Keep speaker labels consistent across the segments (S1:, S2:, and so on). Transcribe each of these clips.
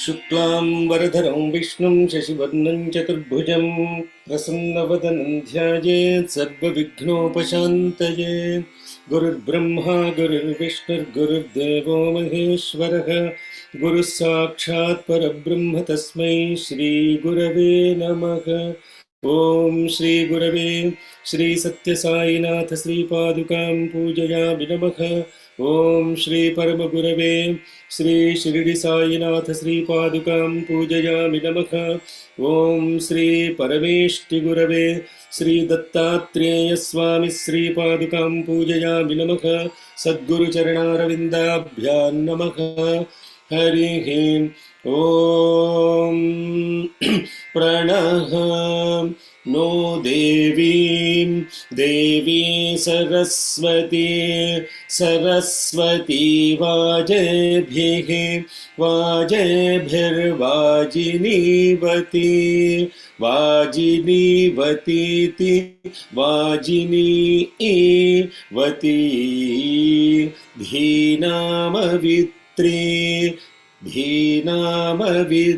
S1: शुक्लां वरधरं विष्णुं शशिवर्णं चतुर्भुजं प्रसन्नवदनं ध्यायेत् सर्वविघ्नोपशान्तये। गुरुर्ब्रह्मा गुरुर्विष्णुर्गुरुर्देवो महेश्वरः, गुरुः साक्षात् परब्रह्म तस्मै श्रीगुरवे नमः। ओम श्री गुरवे श्री सत्यसाईनाथ श्रीपादुकां पूजयामि नमः। ओम श्री परम गुरवे श्री शिरडी साईनाथ श्रीपादुकां पूजयामि नमः। ओम श्री परमेष्टि गुरवे श्री दत्तात्रेय स्वामी श्रीपादुकां पूजयामि नमः। सद्गुरु चरणारविन्दाभ्यां नमः। हरिः ओम प्रणः नो देवीं देवी सरस्वती सरस्वती वाजेभिः वाजेभिर्वाजिनीवती वाजिनीवतीति वाजिनीवती धीनामवित्री धीनामवित्री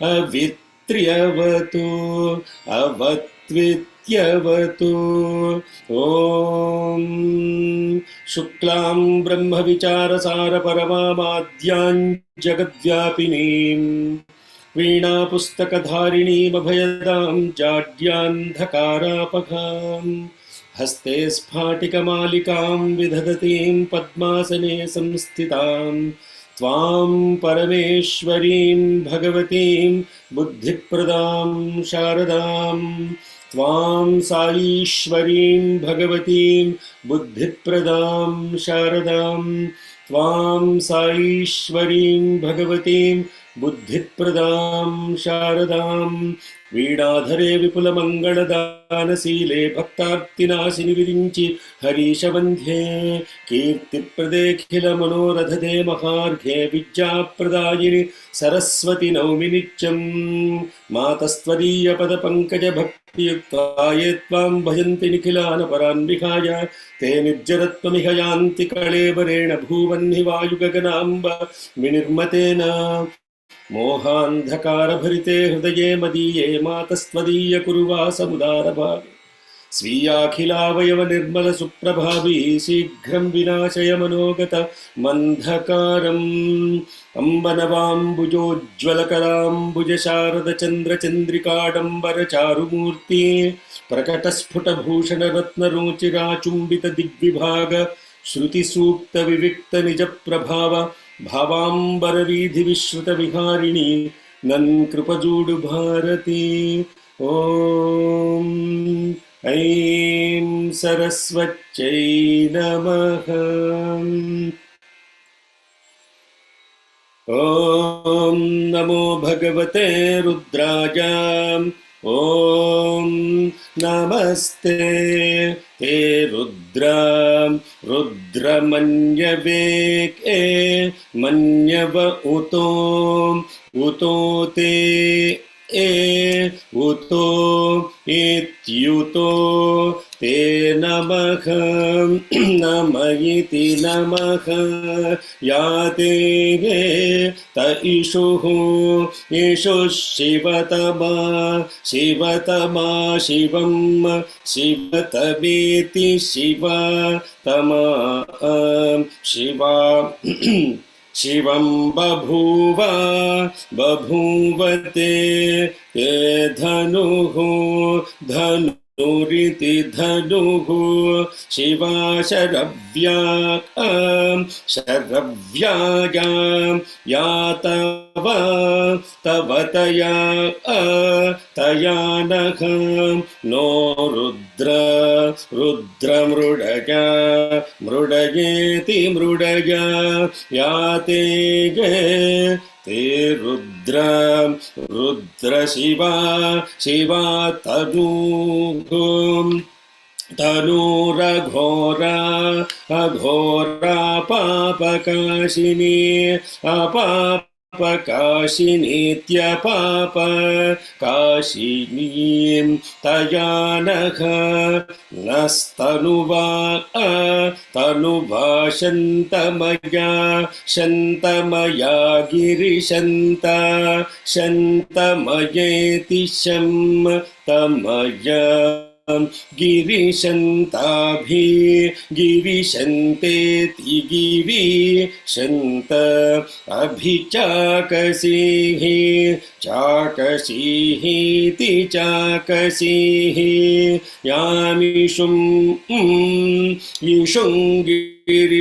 S1: अवित्र्यवतु अवत्वित्यवतु। ॐ शुक्लां ब्रह्मविचारसारपरमाद्यां जगद्व्यापिनीं वीणापुस्तकधारिणीमभयदां जाड्यान्धकारापहां हस्ते स्फाटिकमालिकां विदधतीं पद्मासने संस्थितां त्वां परमेश्वरीं भगवतीं बुद्धिप्रदां शारदां त्वां साईश्वरीं भगवतीं बुद्धिप्रदां शारदां त्वां साईश्वरीं भगवतीं बुद्धिप्रदां शारदां वीणाधरे विपुलमङ्गलदानशीले भक्तार्तिनाशिनि विरिञ्चि हरीशवन्ध्ये कीर्तिप्रदेखिलमनोरथदे महार्घे विद्याप्रदायिनि सरस्वति नौमि नित्यं। मातस्त्वदीयपदपङ्कजभक्तियुक्ता ये त्वां भजन्ति निखिलानपरान् विहाय ते निर्जरत्वमिह यान्ति कळेबरेण भुवन्हि वायुगगनाम्ब विनिर्मतेन। मोहान्धकारभरिते हृदये मदीये मातस्त्वदीय कुरुवासमुदारभावे स्वीयाखिलावयवनिर्मलसुप्रभावी शीघ्रं विनाशय मनोगत मन्धकारम्। अम्बनवाम्बुजोज्ज्वलकराम्बुजशारदचन्द्रचन्द्रिकाडम्बरचारुमूर्ति प्रकटस्फुटभूषणरत्नरुचिराचुम्बितदिग्विभाग श्रुतिसूक्तविविक्तनिजप्रभाव भावाम्बरवीधिविश्रुतविहारिणी नन्कृपजूडु भारती। ॐ ऐं सरस्वत्यै नमः। ॐ नमो भगवते रुद्राय। ॐ नमस्ते ते रुद्रमन्यवे मन्यव उतो ते उतो इत्युतो ते नमः नम इति नमः। या ते त इषुः इषुः शिवतमा शिवतमा शिवं शिवतमेति शिवतमा शिवा शिवं बभूव बभूवते ते धनुः धनुरिति धनुः शिवा शरव्या शरव्यायां या तव तया तया नः नो रुद्र रुद्रमृडया मृडयेति मृडया याते ते रुद्रशिवा शिवा तनूरघोरा अघोरा पापकाशिनी अपापकाशिनीत्यपापकाशिनीं तया नः नस्तनुवा तनुवा शन्तमया शन्तमयेति शन्तमया गिरिशन्ताभि गिरिशन्तेति गिरिशन्त अभिचाकसीः चाकसीहीति चाकसीः यामिषुं इषुं गिरिशन्तहस्ते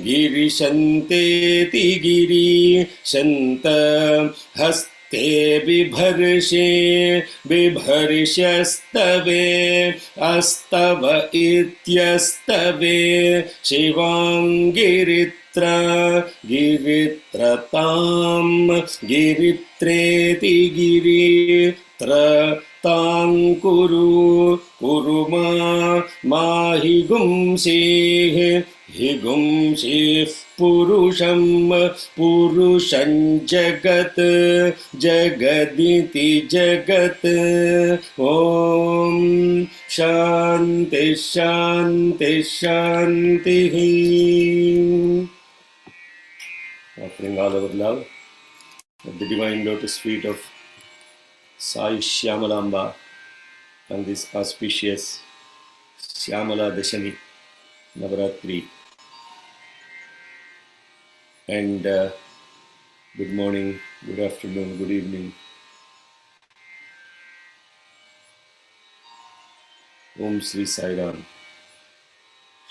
S1: गिरिशन्तेति गिरिशन्त हस्ते ते बिभर्ष्यस्तवे अस्तव इत्यस्तवे गिरित्रतां गिरित्रेति गिरित्रतां कुरु माहिगुंसेः हिगुंसेः पुरुषं जगदिति जगत् ॐ शान्ति शान्ति शान्तिः. Offering all our love at the divine lotus feet of Sai Shyamalamba on this auspicious Shyamala Dashami Navaratri. And good morning, good afternoon, good evening. Om Sri Sai Ram.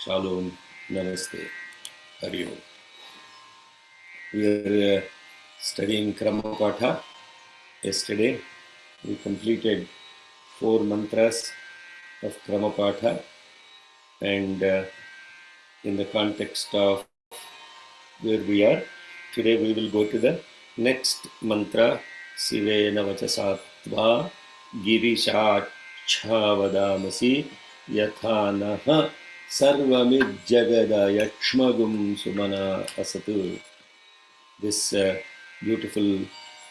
S1: Shalom, Namaste, Hari Om. We are studying Kramapatha. Yesterday we completed 4 mantras of Kramapatha, and in the context of where we are today, we will go to the next mantra. Sivena vachasatva girishachhavadamasi yathanaha sarvamid jagadaya kshmagum sumana asatu. This beautiful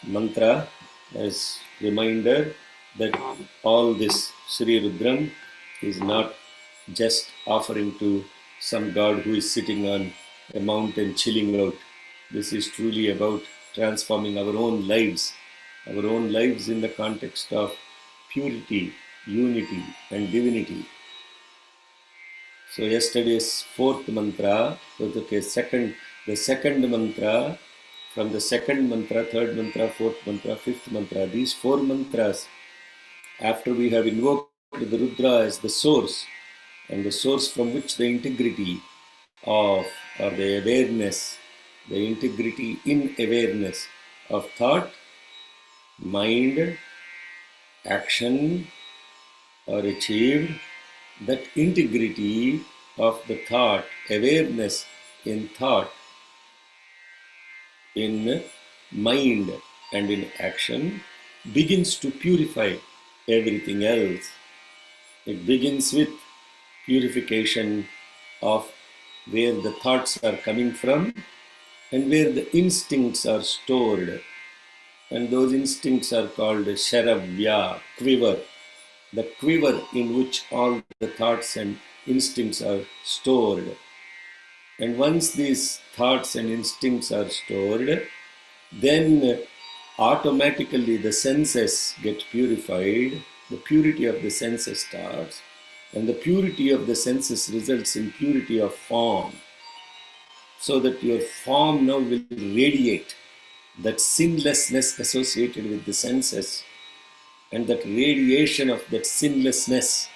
S1: mantra as reminder that all this Sri Rudram is not just offering to some god who is sitting on a mountain chilling out. This is truly about transforming our own lives in the context of purity, unity and divinity. So yesterday's 4th mantra, the second mantra, from the second mantra, 3rd mantra, 4th mantra, 5th mantra, these 4 mantras, after we have invoked the Rudra as the source, and the source from which the integrity of, or the awareness, the integrity in awareness of thought, mind, action are achieved, that integrity of the thought, awareness in thought, in mind and in action begins to purify everything else. It begins with purification of where the thoughts are coming from and where the instincts are stored. And those instincts are called sharavya, quiver, the quiver in which all the thoughts and instincts are stored. And once these thoughts and instincts are stored, then automatically the senses get purified, the purity of the senses starts, and the purity of the senses results in purity of form, so that your form now will radiate that sinlessness associated with the senses, and that radiation of that sinlessness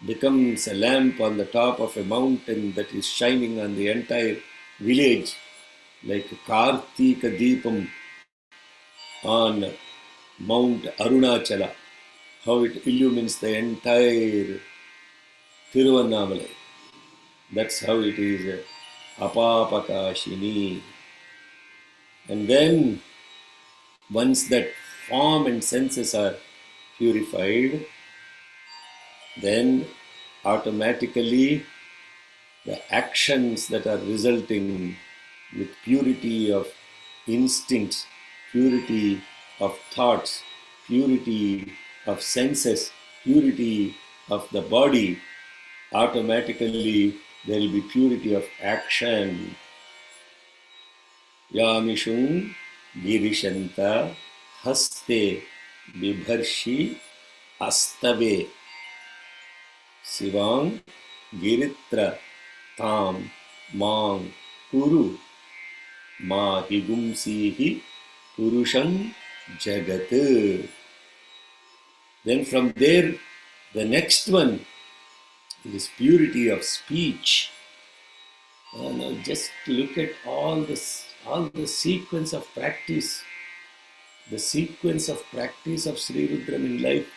S1: becomes a lamp on the top of a mountain that is shining on the entire village, like Kartika Deepam on Mount Arunachala, how it illumines the entire Tiruvannamalai. That's how it is Apapakashini. And then, once that form and senses are purified, then automatically the actions that are resulting with purity of instincts, purity of thoughts, purity of senses, purity of the body, automatically there will be purity of action. Yamishun girishanta haste bibharshi astave Sivang giritra tam mang kuru mahigumsihi purusham jagat. Then from there, the next one is purity of speech. Now just look at all the sequence of practice, the sequence of practice of Sri Rudram in life.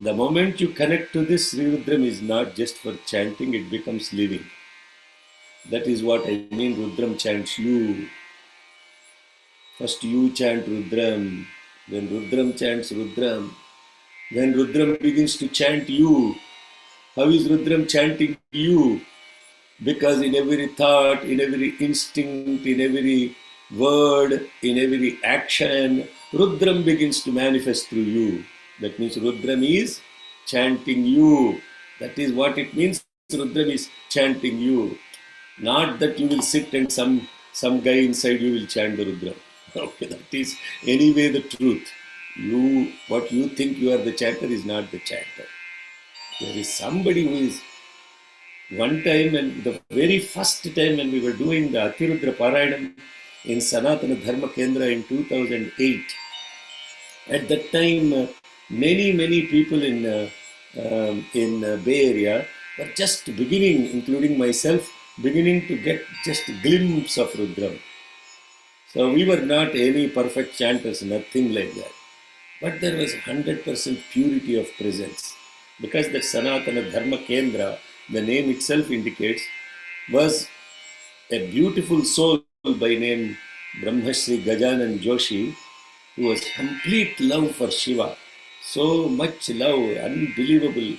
S1: The moment you connect to this, Sri Rudram is not just for chanting, it becomes living. That is what I mean, Rudram chants you. First you chant Rudram, then Rudram chants Rudram. Then Rudram begins to chant you. How is Rudram chanting you? Because in every thought, in every instinct, in every word, in every action, Rudram begins to manifest through you. That means Rudram is chanting you. That is what it means. Rudram is chanting you. Not that you will sit and some guy inside you will chant the Rudram. Okay, that is anyway the truth. What you think you are the chanter is not the chanter. There is somebody who is. One time, and the very first time when we were doing the Atirudra Parayanam in Sanatana Dharma Kendra in 2008, at that time, many people in Bay Area were just beginning, including myself, beginning to get just a glimpse of Rudram. So we were not any perfect chanters, nothing like that. But there was 100% purity of presence. Because that Sanatana Dharma Kendra, the name itself indicates, was a beautiful soul by name Brahmashri Gajanan Joshi, who was complete love for Shiva. So much love, unbelievable.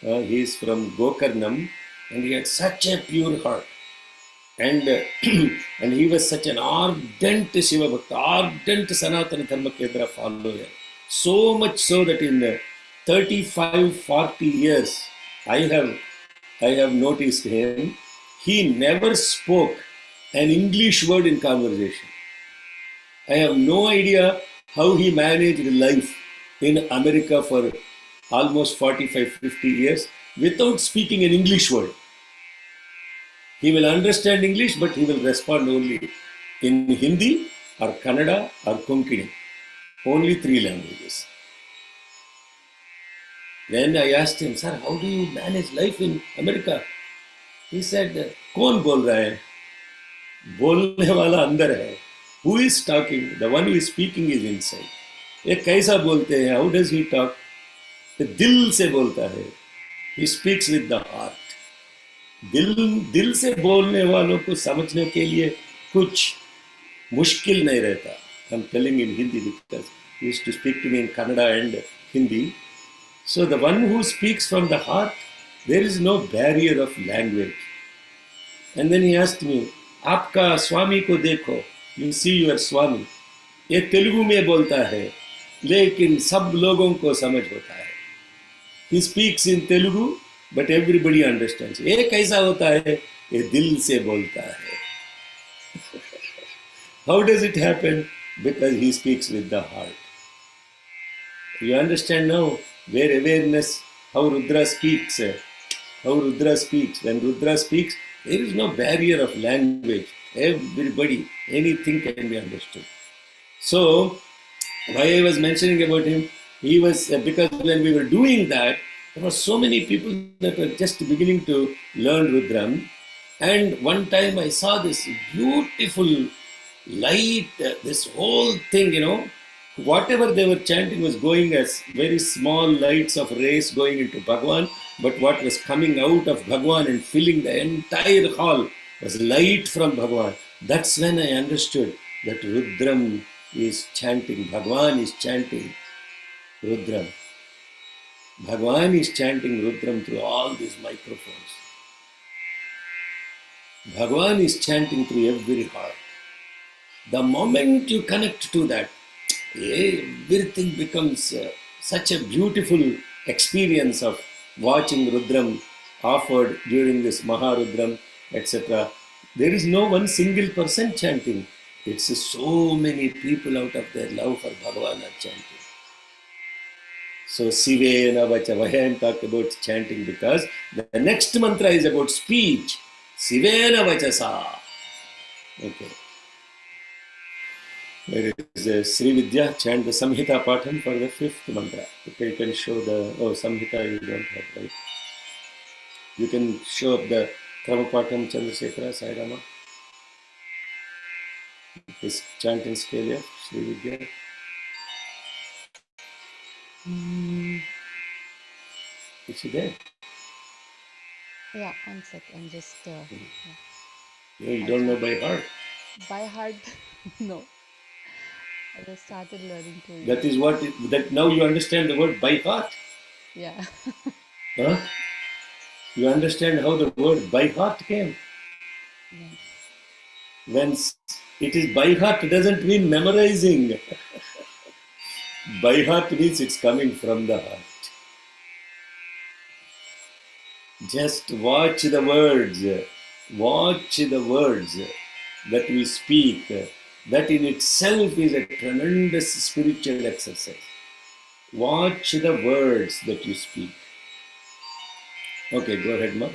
S1: He is from Gokarnam and he had such a pure heart. And and he was such an ardent Shiva Bhakta, ardent Sanatana Dharma Kendra follower. So much so that in 35-40 years, I have noticed him, he never spoke an English word in conversation. I have no idea how he managed life in America for almost 45-50 years without speaking an English word. He will understand English, but he will respond only in Hindi or Kannada or Konkani. Only 3 languages. Then I asked him, sir, how do you manage life in America? He said, कौन बोल रहा है? बोलने वाला अंदर है. Who is talking? The one who is speaking is inside. ये कैसा बोलते हैं? How does he talk? दिल से बोलता है. He speaks with the heart. दिल से बोलने वालों को समझने के लिए कुछ मुश्किल नहीं रहता. I'm telling in Hindi because he used to speak to me in Kannada and Hindi. So the one who speaks from the heart, there is no barrier of language. And then he asked me, आपका स्वामी को देखो, you see your स्वामी. ये तेलुगु में बोलता है, लेकिन सब लोगों को समझ होता है. He speaks in Telugu, but everybody understands. ये कैसा होता है? ये दिल से बोलता है. How does it happen? Because he speaks with the heart. You understand now where awareness, how Rudra speaks. How Rudra speaks. When Rudra speaks, there is no barrier of language. Everybody, anything can be understood. So, why I was mentioning about him, he was, because when we were doing that, there were so many people that were just beginning to learn Rudram, And one time I saw this beautiful light, this whole thing, whatever they were chanting was going as very small lights of rays going into Bhagwan, but what was coming out of Bhagwan and filling the entire hall was light from Bhagwan. That's when I understood that Rudram is chanting, Bhagwan is chanting Rudram. Bhagwan is chanting Rudram through all these microphones. Bhagwan is chanting through every heart. The moment you connect to that, everything becomes such a beautiful experience of watching Rudram offered during this Maharudram, etc. There is no one single person chanting. It's so many people out of their love for Bhagavan are chanting. So Sivena Vacha, I am talking about chanting because the next mantra is about speech. Sivena Vachasa. Okay. There is Sri Vidya, chant the Samhita Patham for the 5th mantra. Okay, you can show the, Samhita you don't have, right? You can show up the Kramapatham Chandrasekhara Sai Rama. His chanting scale of Sri Vidya. Is she there?
S2: Yeah, one second, just
S1: You don't know by heart.
S2: by heart. No, I just started learning to.
S1: That is what, that now you understand the word by heart.
S2: Yeah.
S1: Huh? You understand how the word by heart came.
S2: Yeah.
S1: When it is by heart, doesn't mean memorizing. By heart means it's coming from the heart. Just watch the words that we speak. That in itself is a tremendous spiritual exercise. Watch the words that you speak. Okay, go ahead, Ma.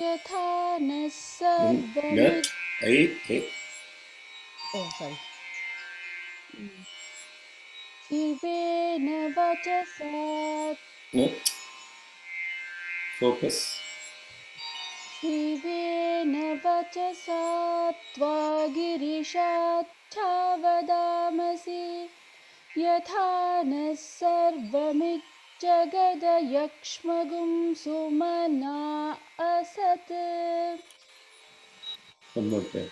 S2: Yatha na sarvamid. Oh, sorry. Shivena vachasa.
S1: No. Focus.
S2: Shivena vachasa tvagirishat chavadamasi. Yatha na sarvamid jagadayakshmagum sumana asat.
S1: One more time.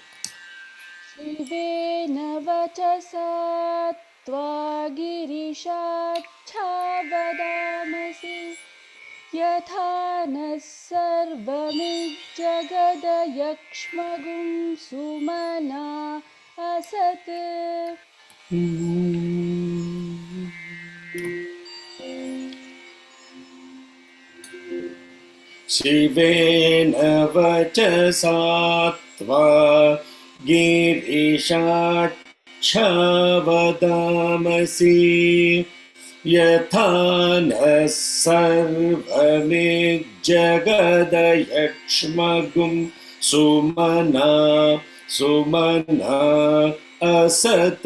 S2: शिवेन वचसा त्वागिरिशाच्छावदामसि यथा नः सर्वमिज्जगदयक्ष्मगुं सुमना असत्.
S1: शिवेन वचसा त्वागिरिशाच्छावदामसि यथा नः सर्वमिज्जगदयक्ष्मगुं Sumana asat.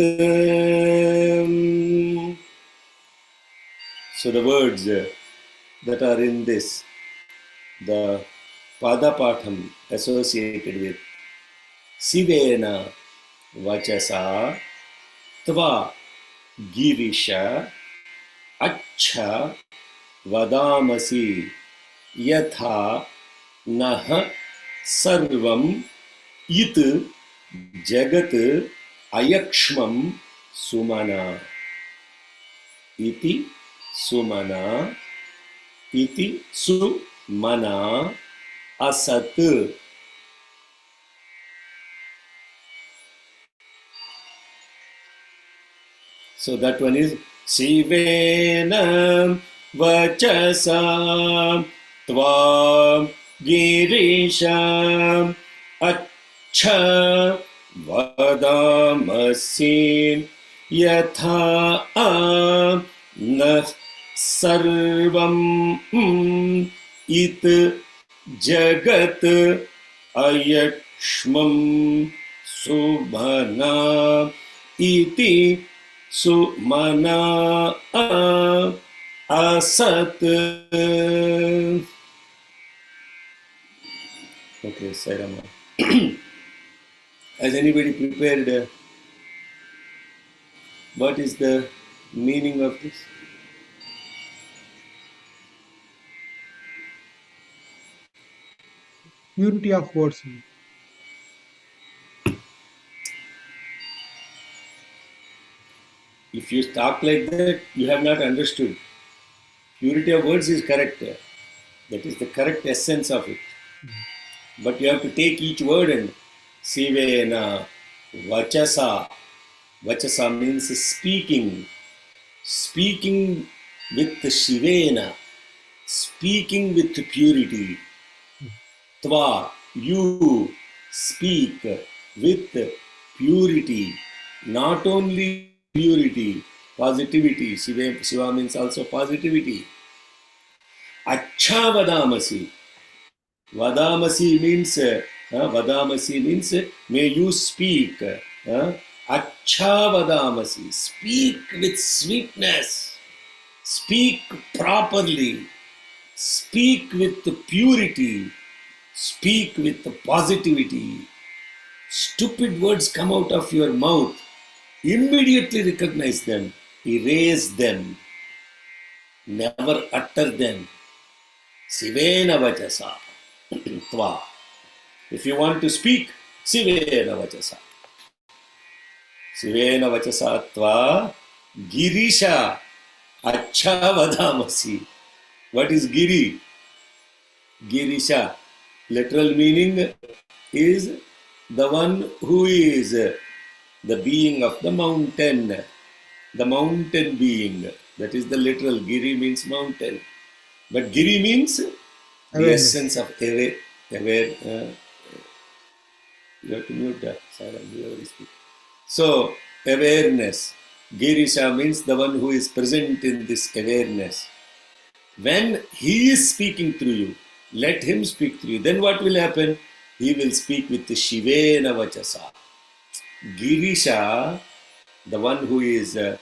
S1: So the words that are in this, the Padapatham associated with Sivena Vachasa Tva Girisha Acha Vadamasi Yatha Nah Sarvam It Jagat Ayakshmam Sumana Iti Sumana Iti Sumana Asat. So that one is Sivena Vachasa Tva Girisha Acha Vadamasi Yatha Nah Sarvam It Jagat Ayakshmam Subhana Iti Sumana Asat. Yes, Sairama. Has anybody prepared what is the meaning of this?
S3: Purity of words.
S1: If you talk like that, you have not understood. Purity of words is correct. That is the correct essence of it. But you have to take each word and sivena, vachasa. Vachasa means speaking. Speaking with shivena. Speaking with purity. Tva, you speak with purity. Not only purity, positivity. Shiva means also positivity. Acha vadamasi. Vadamasi means may you speak. Acha vadamasi. Speak with sweetness. Speak properly. Speak with purity. Speak with positivity. Stupid words come out of your mouth. Immediately recognize them. Erase them. Never utter them. Sivena vachasa. Tva. If you want to speak, Sivena vachasa. Sivena vachasa tva girisha acha vadamasi. What is giri? Girisha. Literal meaning is the one who is the being of the mountain being. That is the literal. Giri means mountain. But Giri means the
S3: Awareness.
S1: essence of aware. You have to mute that. So, awareness. Girisha means the one who is present in this awareness. When he is speaking through you, let him speak through you. Then what will happen? He will speak with the Shivena Vachasa. Girisha, the one who is the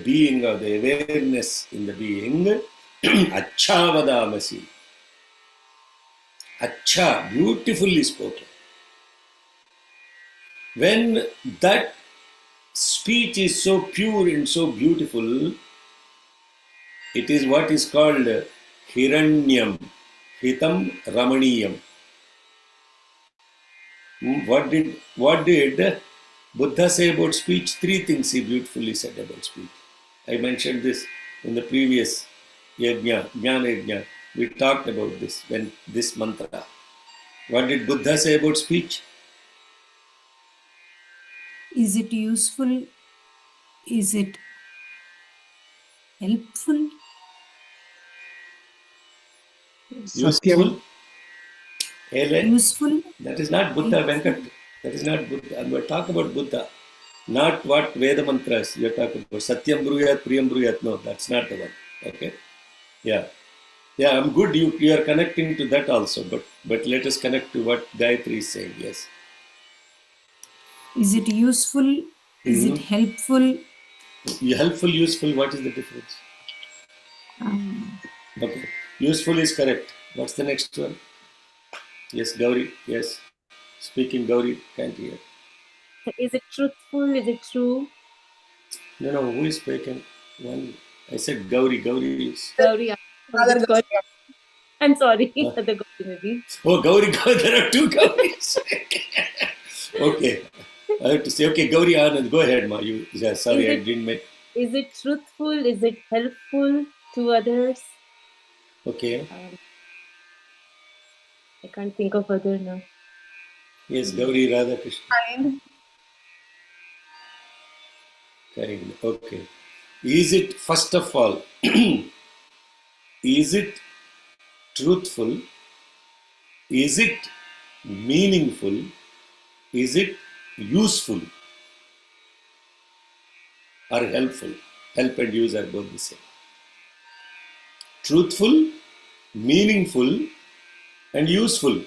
S1: being of the awareness in the being, Acha Vadamasi. Acha, beautifully spoken. When that speech is so pure and so beautiful, it is what is called Hiranyam, Hitam Ramaniyam. What did Buddha say about speech? 3 things he beautifully said about speech. I mentioned this in the previous Jnana Yajna. We talked about this when this mantra. What did Buddha say about speech?
S4: Is it useful? Is it helpful?
S1: Useful?
S4: Useful?
S1: That is not Buddha, Venkat. That is not Buddha. We are talking about Buddha. Not what Veda mantras you are talking about. Satyam Bruyat, Priyam Bruyat. No, that's not the one. Okay? Yeah. Yeah, I'm good. You are connecting to that also. But let us connect to what Gayatri is saying. Yes.
S4: Is it useful? Is it helpful?
S1: Helpful, useful, what is the difference? Okay. Useful is correct. What's the next one? Yes, Gauri. Yes. Speaking Gauri, can't hear.
S5: Is it truthful? Is it true?
S1: No, who is speaking? One. I said Gauri. Gauri is.
S5: Gauri. I'm sorry. The Gauri maybe.
S1: Oh, Gauri. There are 2 Gauris. Okay. I have to say, okay, Gauri Anand, go ahead, Ma. Sorry, I didn't make.
S5: Is it truthful? Is it helpful to others?
S1: Okay.
S5: I can't think of other now.
S1: Yes, Gauri Radhakrishna. Kind. Okay. Is it, first of all, is it truthful? Is it meaningful? Is it useful or helpful? Help and use are both the same. Truthful, meaningful, and useful.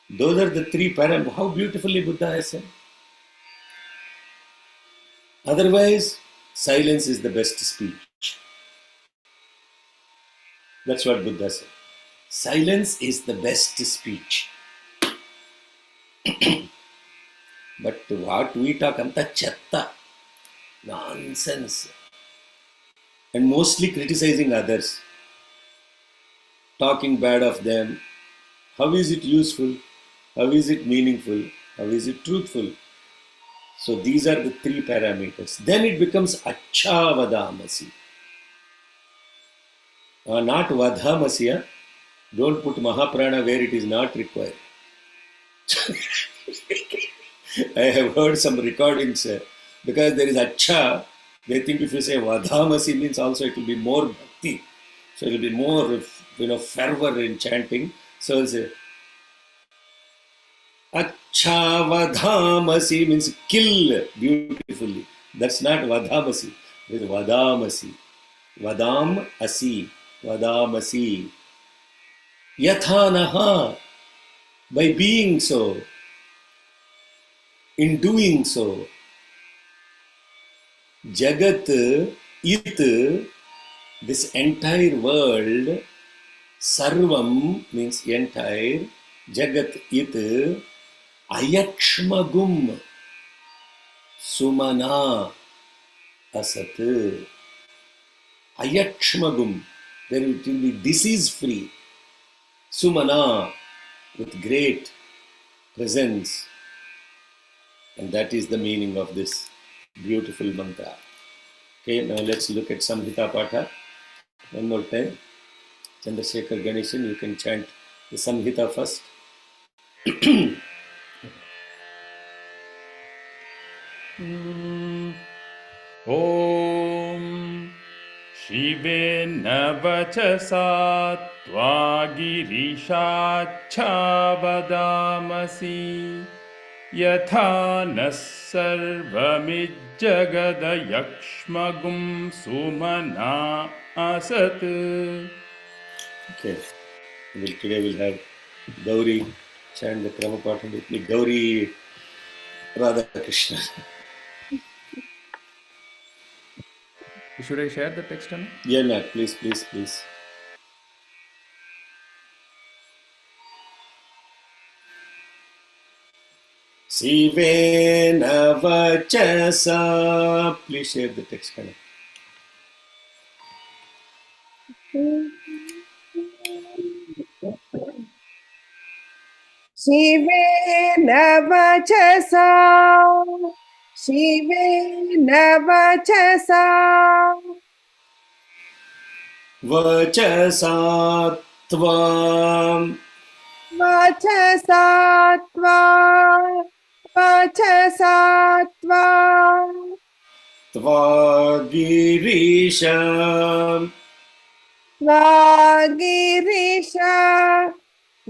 S1: Those are the 3 parameters. How beautifully Buddha has said. Otherwise, silence is the best speech. That's what Buddha said. Silence is the best speech. But what we talk, anta chatta, nonsense, and mostly criticizing others, talking bad of them. How is it useful? How is it meaningful? How is it truthful? So these are the three parameters. Then it becomes acha vadamasi. Not vadhamasi. Don't put mahaprana where it is not required. I have heard some recordings because there is acha. They think if you say vadhamasi means also it will be more bhakti. So it will be more, fervor in chanting. So it's acha vadhamasi means kill beautifully. That's not vadhamasi. It's vadamasi. Vadam asi. Vadamasi. Yathanaha. By being so, in doing so, Jagat, It, this entire world, Sarvam means entire, Jagat, It, Ayakshmagum, Sumana, Asat, Ayakshmagum, there it will be disease free, Sumana, with great presence. And that is the meaning of this beautiful mantra. Okay, now let's look at Samhita Patha. One more time. Chandrasekhar Ganeshan, you can chant the Samhita first.
S6: ॐ शिवेन वचसा त्वा गिरिशाच्छावदामसि यथा नः सर्वमिज्जगदयक्ष्मगुं सुमना असत्.
S1: Okay, today we'll have Gauri chant the Kramapatha with me. Gauri Radha Krishna.
S6: Should I share the text?
S1: Yeah, Nat, please. Sivena vachasa. Please share the text.
S7: Shiven वचसा Shiven वचसा
S1: Vachasa tvam
S7: वचसा त्वा वचसा त्वा
S1: tvagirisham
S7: वागिरीश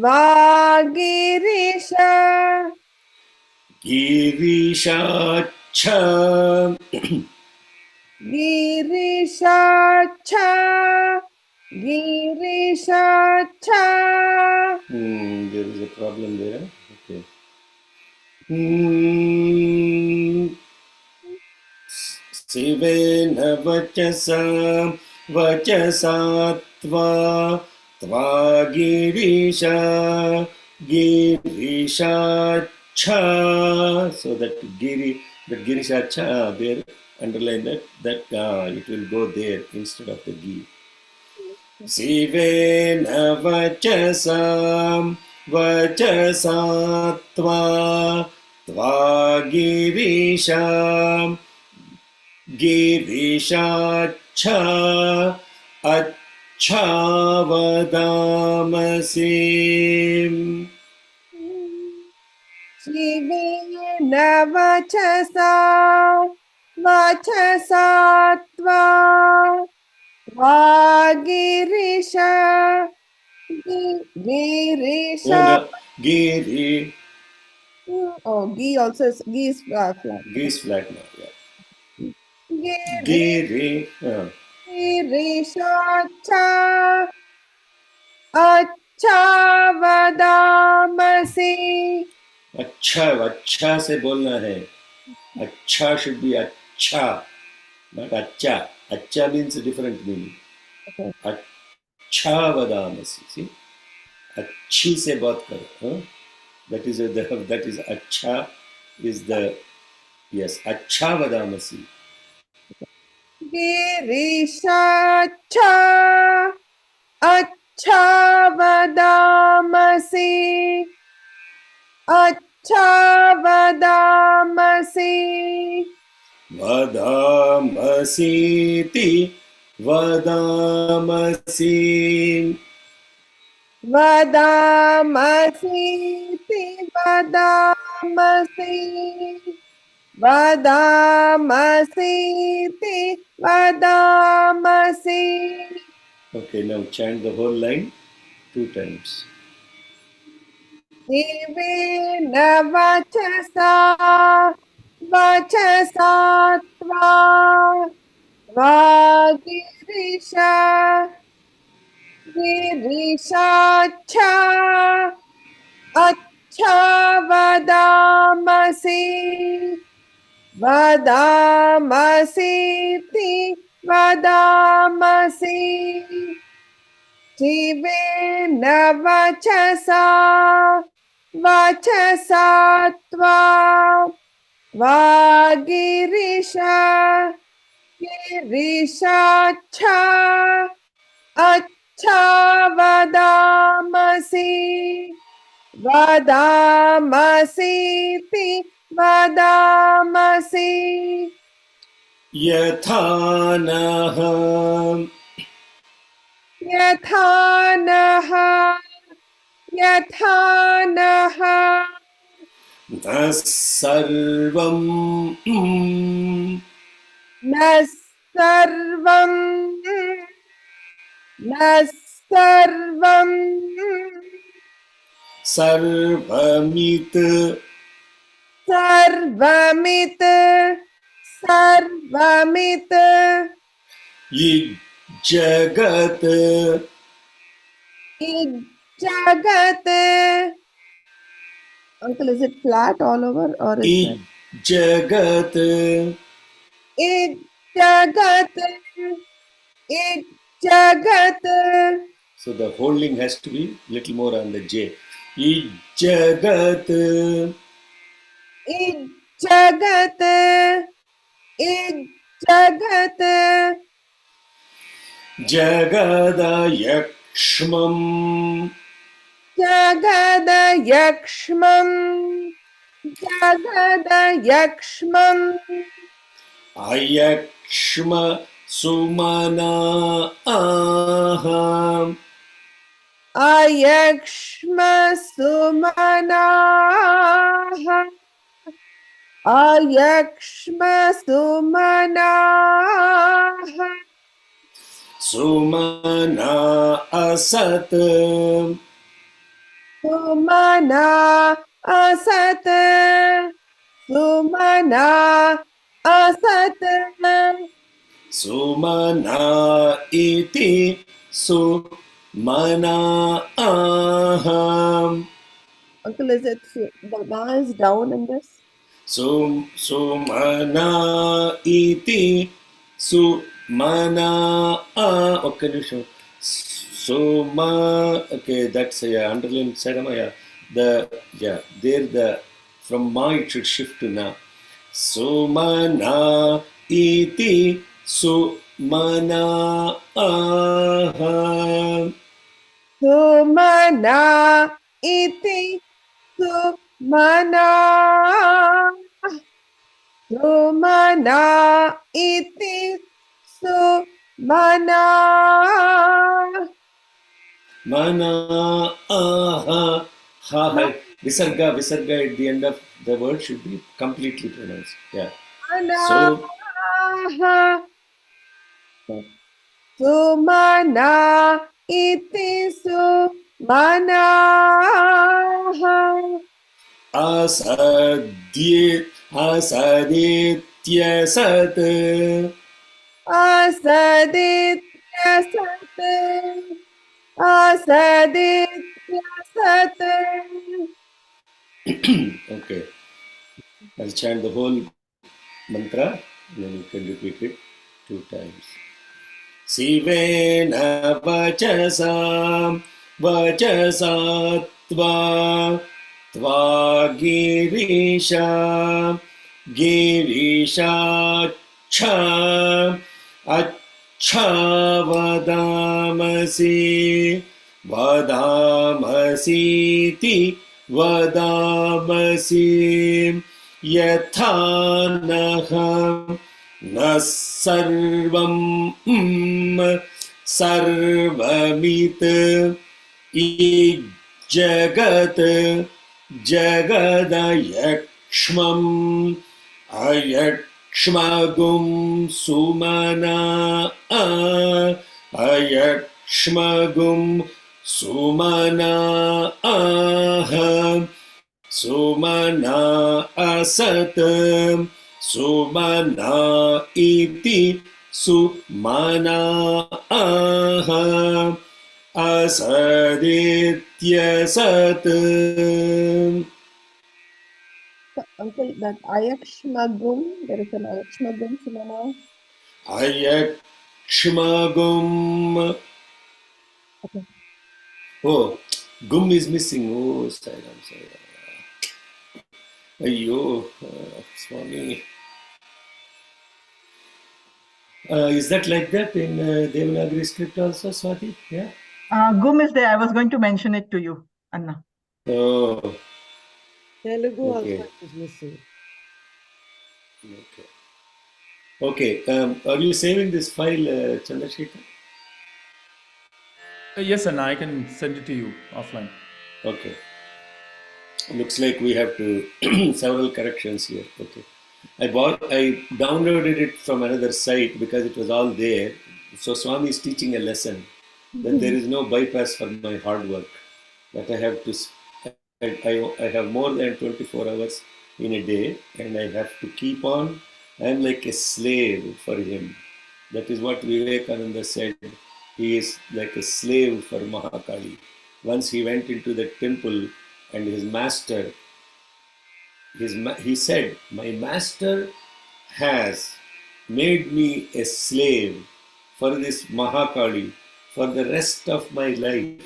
S7: वागिरीश
S1: girishacham.
S7: गिरीशाच्छ गिरीशाच्छ.
S1: There is a problem there. Okay. Sivena vachasa tvagirisha girishacha. So that girishacha there, underline that it will go there instead of the gi. Sivena vachasa tvagirisha girishacha achavadamasi.
S7: शिवेन वचसा वचसा त्वा वागिरीश Girish.
S1: Giri.
S7: Oh, gi also is gi is flat.
S1: Gi is flat now. Yeah.
S7: Giri
S1: Giri.
S7: गिरीशाच्छ अच्छावदामसि.
S1: अच्छा से बोलना है. अच्छा should be अच्छा, not अच्छा. अच्छा means a different meaning.
S7: Okay.
S1: अच्छा vadamasi. See? अच्छी से बात करो. That is अच्छा is the yes अच्छा वदामसि.
S7: गिरीशाच्छा अच्छा वदामसि अच्छा वदामसि
S1: वदामसीति वदामसि.
S7: वदामसीति वदामसि वदामसीति वदामसि.
S1: Okay, now chant the whole line 2 times.
S7: दिवेन वचसा वचसा त्वा वागिरिश गिरिशाच्छा अच्छा वदामसि वदामसीति वदामसि जीवेन वचसा वचसा त्वा वागिरिश गिरिशाच्छा अच्छा वदामसि वदामसीति वदामसि.
S1: यथा नः
S7: यथा नः यथा नः
S1: न सर्वं
S7: न सर्वं न सर्वं
S1: सर्वमित्
S7: सर्वमित् सर्वमित्
S1: जगत्
S7: जगत्. Uncle, is it flat all over or is it?
S1: जगत्
S7: Jagat, Jagat,
S1: So the holding has to be little more on the J. Jagat
S7: Jagat, Jagat,
S1: Jagadayakshmam
S7: Jagadayakshmam, Jagadayakshmam,
S1: Ayakshma Sumana Aham
S7: Ayakshma Sumanaha, Ayakshma Sumanaha,
S1: Sumana Asat
S7: Sumana Asat, Sumana Asat,
S1: Sumana iti Sumana Aham.
S7: Uncle, is it the ma is down in this?
S1: Sumana iti Sumana okay, Nishu. Suma okay, that's underline Sagama, there the from ma it should shift to na. Sumana iti Sumana Aham.
S7: Sumana iti Sumana, Sumana iti Sumana,
S1: Mana aha ha visarga at the end of the word should be completely pronounced. Yeah. So
S7: Mana, Sumana iti Sumana,
S1: asaditya sat
S7: Asaditya Sat, Asaditya Sat.
S1: Okay. I'll chant the whole mantra and then you can repeat it 2 times. Sivena vachasam वचसा त्वा त्वा गिरीशा गिरीशाच्छ अच्छा वदामसि वदामसीति वदामसि यथा नः न सर्वं सर्वमित् जगत् जगदयक्ष्मम् अयक्ष्मगुं सुमना अयक्ष्मगुं सुमना सुमना असत् सुमना इति Sumana असदित्यसत्.
S7: So, Uncle, that Ayakshmagum, there is an Ayakshmagum Sumana.
S1: Ayakshmagum.
S7: Okay.
S1: Oh, gum is missing. Oh, sorry, I'm sorry. Ayyo, Swami. Is that like that in Devanagari script also, Swati? Yeah.
S8: Gum is there. I was going to mention it to you, Anna.
S1: Oh.
S9: Telugu
S1: Okay.
S9: also is missing.
S1: Okay. Okay. Are you saving this file, Chandrasekhar?
S6: Yes, Anna, I can send it to you offline.
S1: Okay. Looks like we have to several corrections here. Okay. I downloaded it from another site because it was all there. So Swami is teaching a lesson that there is no bypass for my hard work. That I have to. I have more than 24 hours in a day, and I have to keep on. I am like a slave for him. That is what Vivekananda said. He is like a slave for Mahakali. Once he went into the temple, and his master, he said, "My master has made me a slave for this Mahakali for the rest of my life,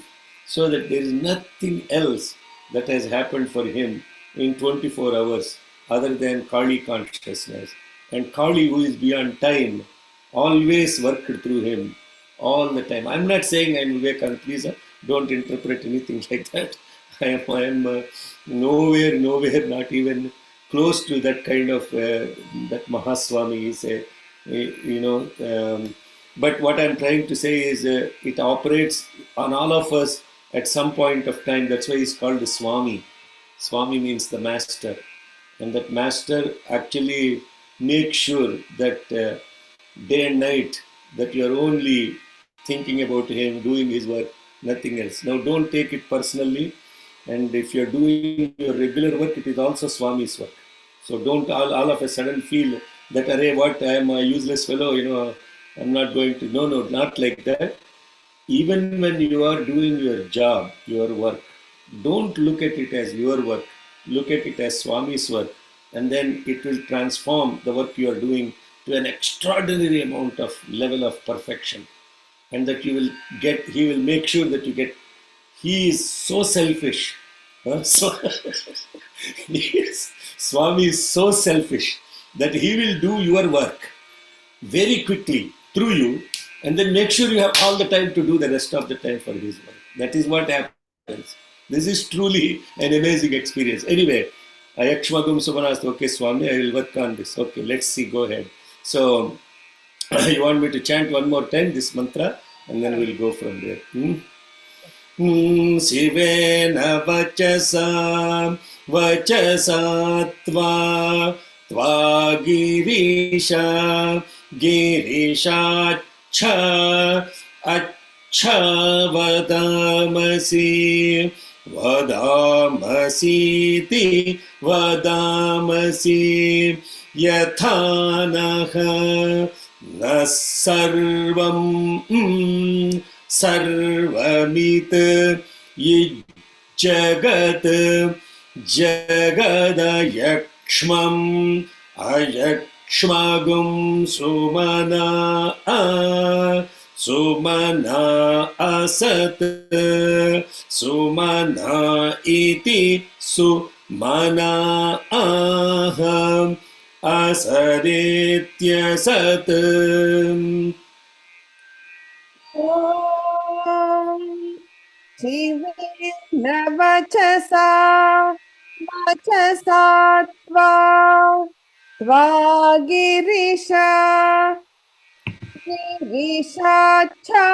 S1: so that there is nothing else that has happened for him in 24 hours other than Kali consciousness. And Kali, who is beyond time, always worked through him all the time." I'm not saying I'm Vivekananda, please don't interpret anything like that. I am nowhere, not even close to that kind of, that Mahaswami is, but what I'm trying to say is it operates on all of us at some point of time. That's why he's called the Swami. Swami means the master. And that master actually makes sure that day and night that you are only thinking about him, doing his work, nothing else. Now don't take it personally. And if you're doing your regular work, it is also Swami's work. So don't all of a sudden feel that, array, what, I am a useless fellow, I'm not going to. No, not like that. Even when you are doing your job, your work, don't look at it as your work. Look at it as Swami's work. And then it will transform the work you are doing to an extraordinary amount of level of perfection. And that you will get, he will make sure that you get. He is so selfish. Swami is so selfish that he will do your work very quickly through you, and then make sure you have all the time to do the rest of the time for his work. That is what happens. This is truly an amazing experience. Anyway, Ayakshmagum Sumanasta, okay, Swami, I will work on this. Okay, let's see, go ahead. So, you want me to chant one more time this mantra, and then we'll go from there. Shivena vachasa tva girisha अच्छा वदामसीति वदामसि यथा नः न सर्वं सर्वमित् जगत् जगदयक्ष्मम् अयक्ष्मगुं सुमना सुमना असत् सुमना इति सुमना असदित्यसत्
S7: ॐ शिवेन वचसा वचसा त्वा गिरिशा गिरिशाच्छा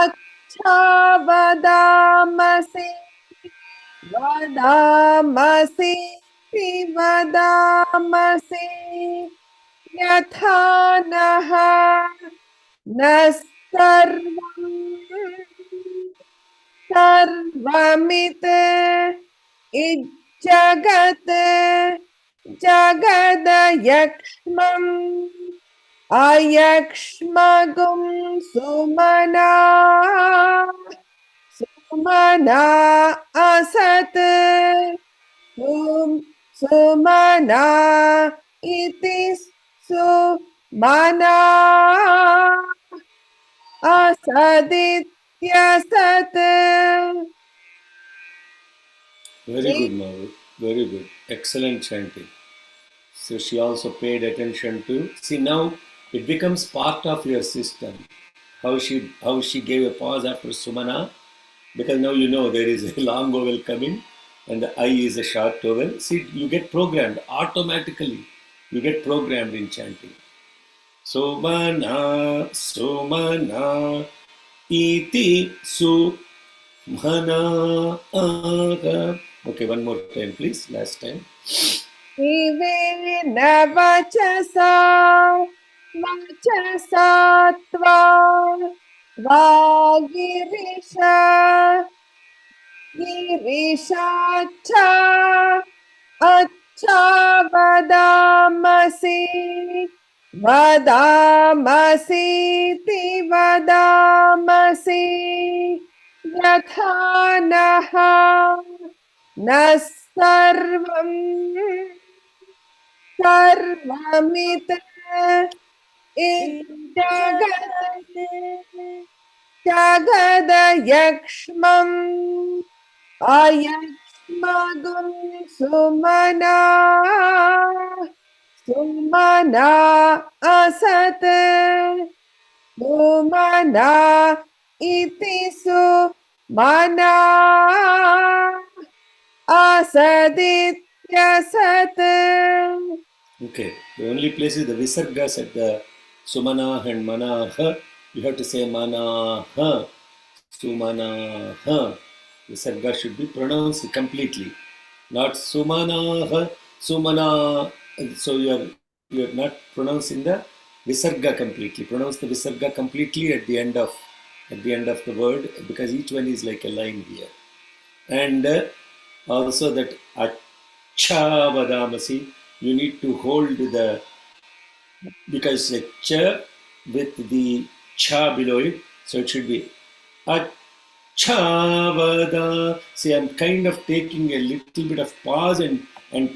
S7: अच्छा वदामसि वदामसि वदामसि यथा नः न सर्वमित् इज्जगत् जगदयक्ष्मम् अयक्ष्मगुं सुमना सुमना असत् सुमना इति Sumana असदित्यसत्.
S1: Very good, Mavu. Very good. Excellent chanting. So she also paid attention to. See, now it becomes part of your system. How she gave a pause after Sumana, because now you know there is a long vowel coming and the I is a short vowel. See, you get programmed automatically. You get programmed in chanting. Sumana, Sumana, iti Sumana. Okay, one more time, please. Last time.
S7: शिवेन वचसा वचसा त्वा गिरिशा गिरिशाच्छा अच्छा वदामसि वदामसीति वदामसि यथा नः न सर्वमित् इज्जगत् जगदयक्ष्मम् अयक्ष्मगुं सुमना सुमना असत् सुमना इति Sumana असदित्यसत्.
S1: Okay, the only place is the visargas at the Sumana and Manaha. You have to say Manaha, Sumanaha. Visarga should be pronounced completely, not Sumanaha, Sumana. So you are not pronouncing the visarga completely. Pronounce the visarga completely at the end of the word, because each one is like a line here. And also that Acha Vadamasi, you need to hold the, because the cha with the cha below it, so it should be Achavada. See, I'm kind of taking a little bit of pause and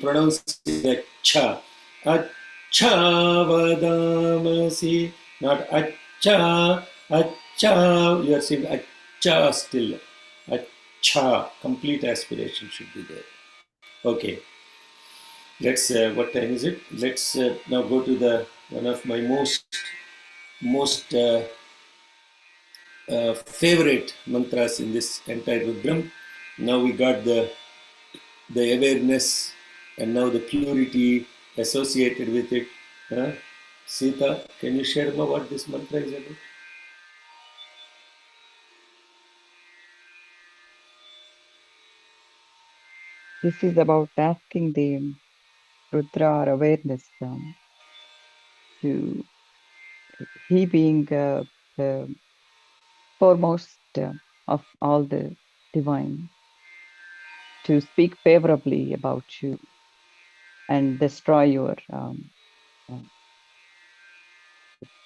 S1: pronouncing the cha. Achavadamasi, not acha, acha. You are saying acha still. Acha, complete aspiration should be there. Okay. Let's, what time is it? Let's now go to the one of my most favorite mantras in this entire Rudram. Now we got the awareness and now the purity associated with it. Sita, can you share about what this mantra is about?
S10: This is about asking the Rudra or awareness to he being the foremost of all the divine, to speak favorably about you and destroy your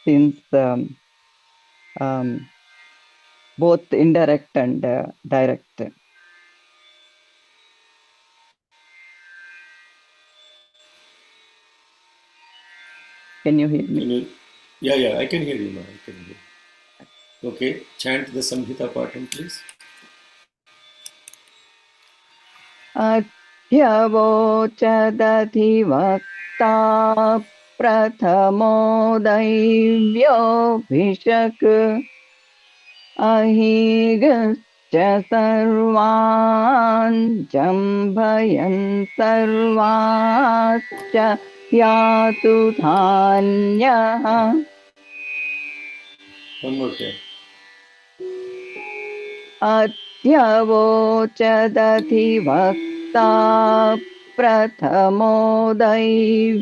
S10: sins, both indirect and direct. Can you hear me?
S1: Yeah, I can hear you now. I can hear. Okay, chant the Samhita Patam, please.
S10: अध्यवोचदधिवक्ता प्रथमो दैव्योऽभिषक् अहीगश्च सर्वान् जम्भयन् सर्वाश्च यातु धान्यः
S1: One more time.
S10: अध्यवोचदधिवक्ता प्रथमो दैव्योऽभिषक्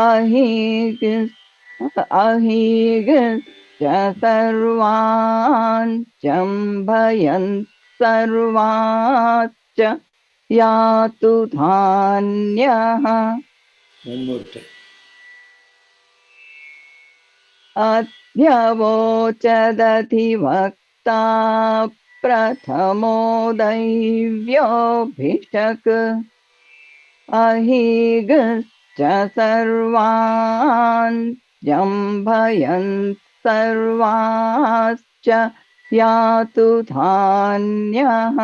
S10: अहीगश्च सर्वान् जम्भयन् सर्वाश्च यातु धान्यः
S1: One more time.
S10: अध्यवोचदधिवक्ता प्रथमो दैव्योऽभिषक् अहीगश्च सर्वान् जम्भयन् सर्वाश्च यातु धान्यः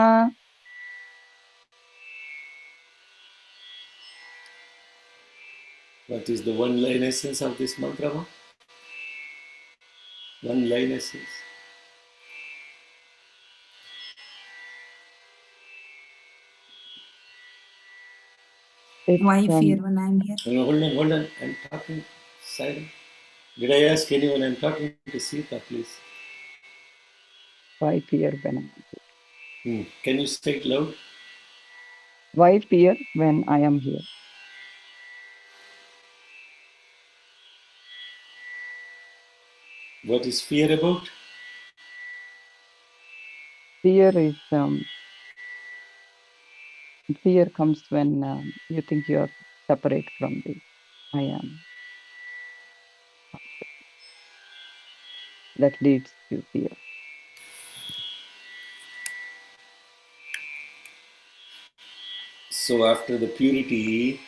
S1: What is the one line essence of this mantra? Ma? One line essence.
S4: Why fear when I'm here?
S1: No, hold on. I'm talking silent. Did I ask anyone? I'm talking to Sita, please.
S10: Why fear when
S1: Can you say it loud?
S10: why fear when I am here?
S1: What is fear about?
S10: Fear is fear comes when you think you are separate from the I am. That leads to fear.
S1: So after the purity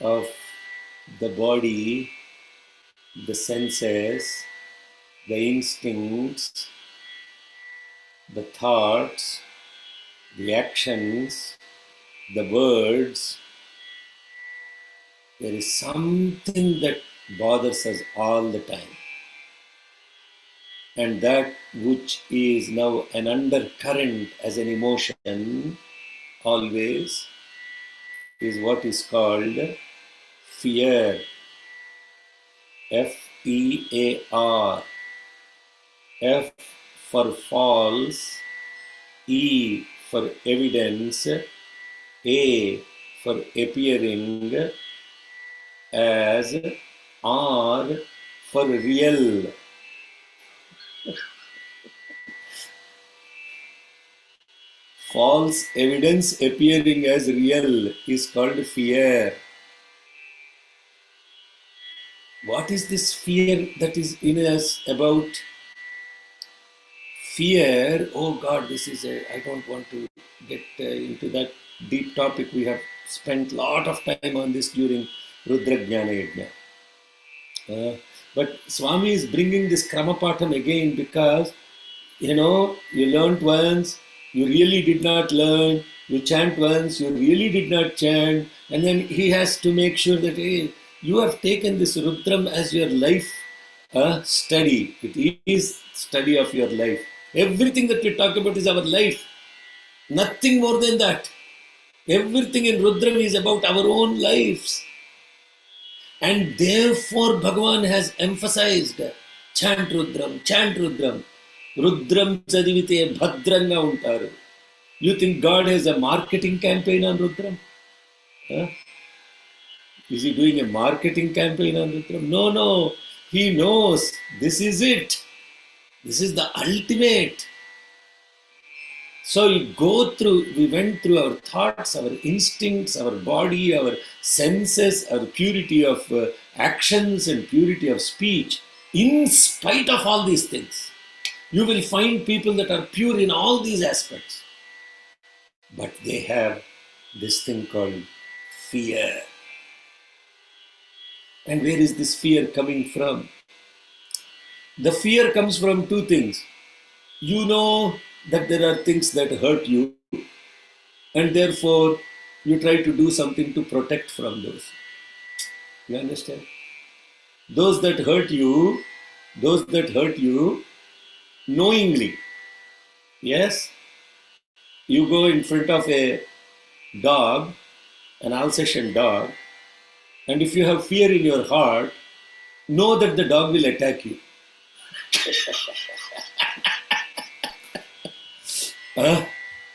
S1: of the body, the senses, the instincts, the thoughts, the actions, the words, there is something that bothers us all the time. And that which is now an undercurrent as an emotion always is what is called fear. Fear. F for false, E for evidence, A for appearing as, R for real. False evidence appearing as real is called fear. What is this fear that is in us about? Fear, oh God, I don't want to get into that deep topic. We have spent a lot of time on this during Rudra Jnana Yajna. But Swami is bringing this Kramapatam again because, you learnt once, you really did not learn, you chant once, you really did not chant, and then he has to make sure that, hey, you have taken this Rudram as your life study. It is study of your life. Everything that we talk about is our life. Nothing more than that. Everything in Rudram is about our own lives. And therefore Bhagavan has emphasized chant Rudram, chant Rudram. Rudram chadivite bhadrangga untaru. You think God has a marketing campaign on Rudram? Huh? Is he doing a marketing campaign on Rudram? No. He knows this is it. This is the ultimate. So we went through our thoughts, our instincts, our body, our senses, our purity of actions and purity of speech. In spite of all these things, you will find people that are pure in all these aspects. But they have this thing called fear. And where is this fear coming from? The fear comes from two things. You know that there are things that hurt you, and therefore you try to do something to protect from those. You understand? Those that hurt you knowingly. Yes, you go in front of a dog, an Alsatian dog, and if you have fear in your heart, know that the dog will attack you.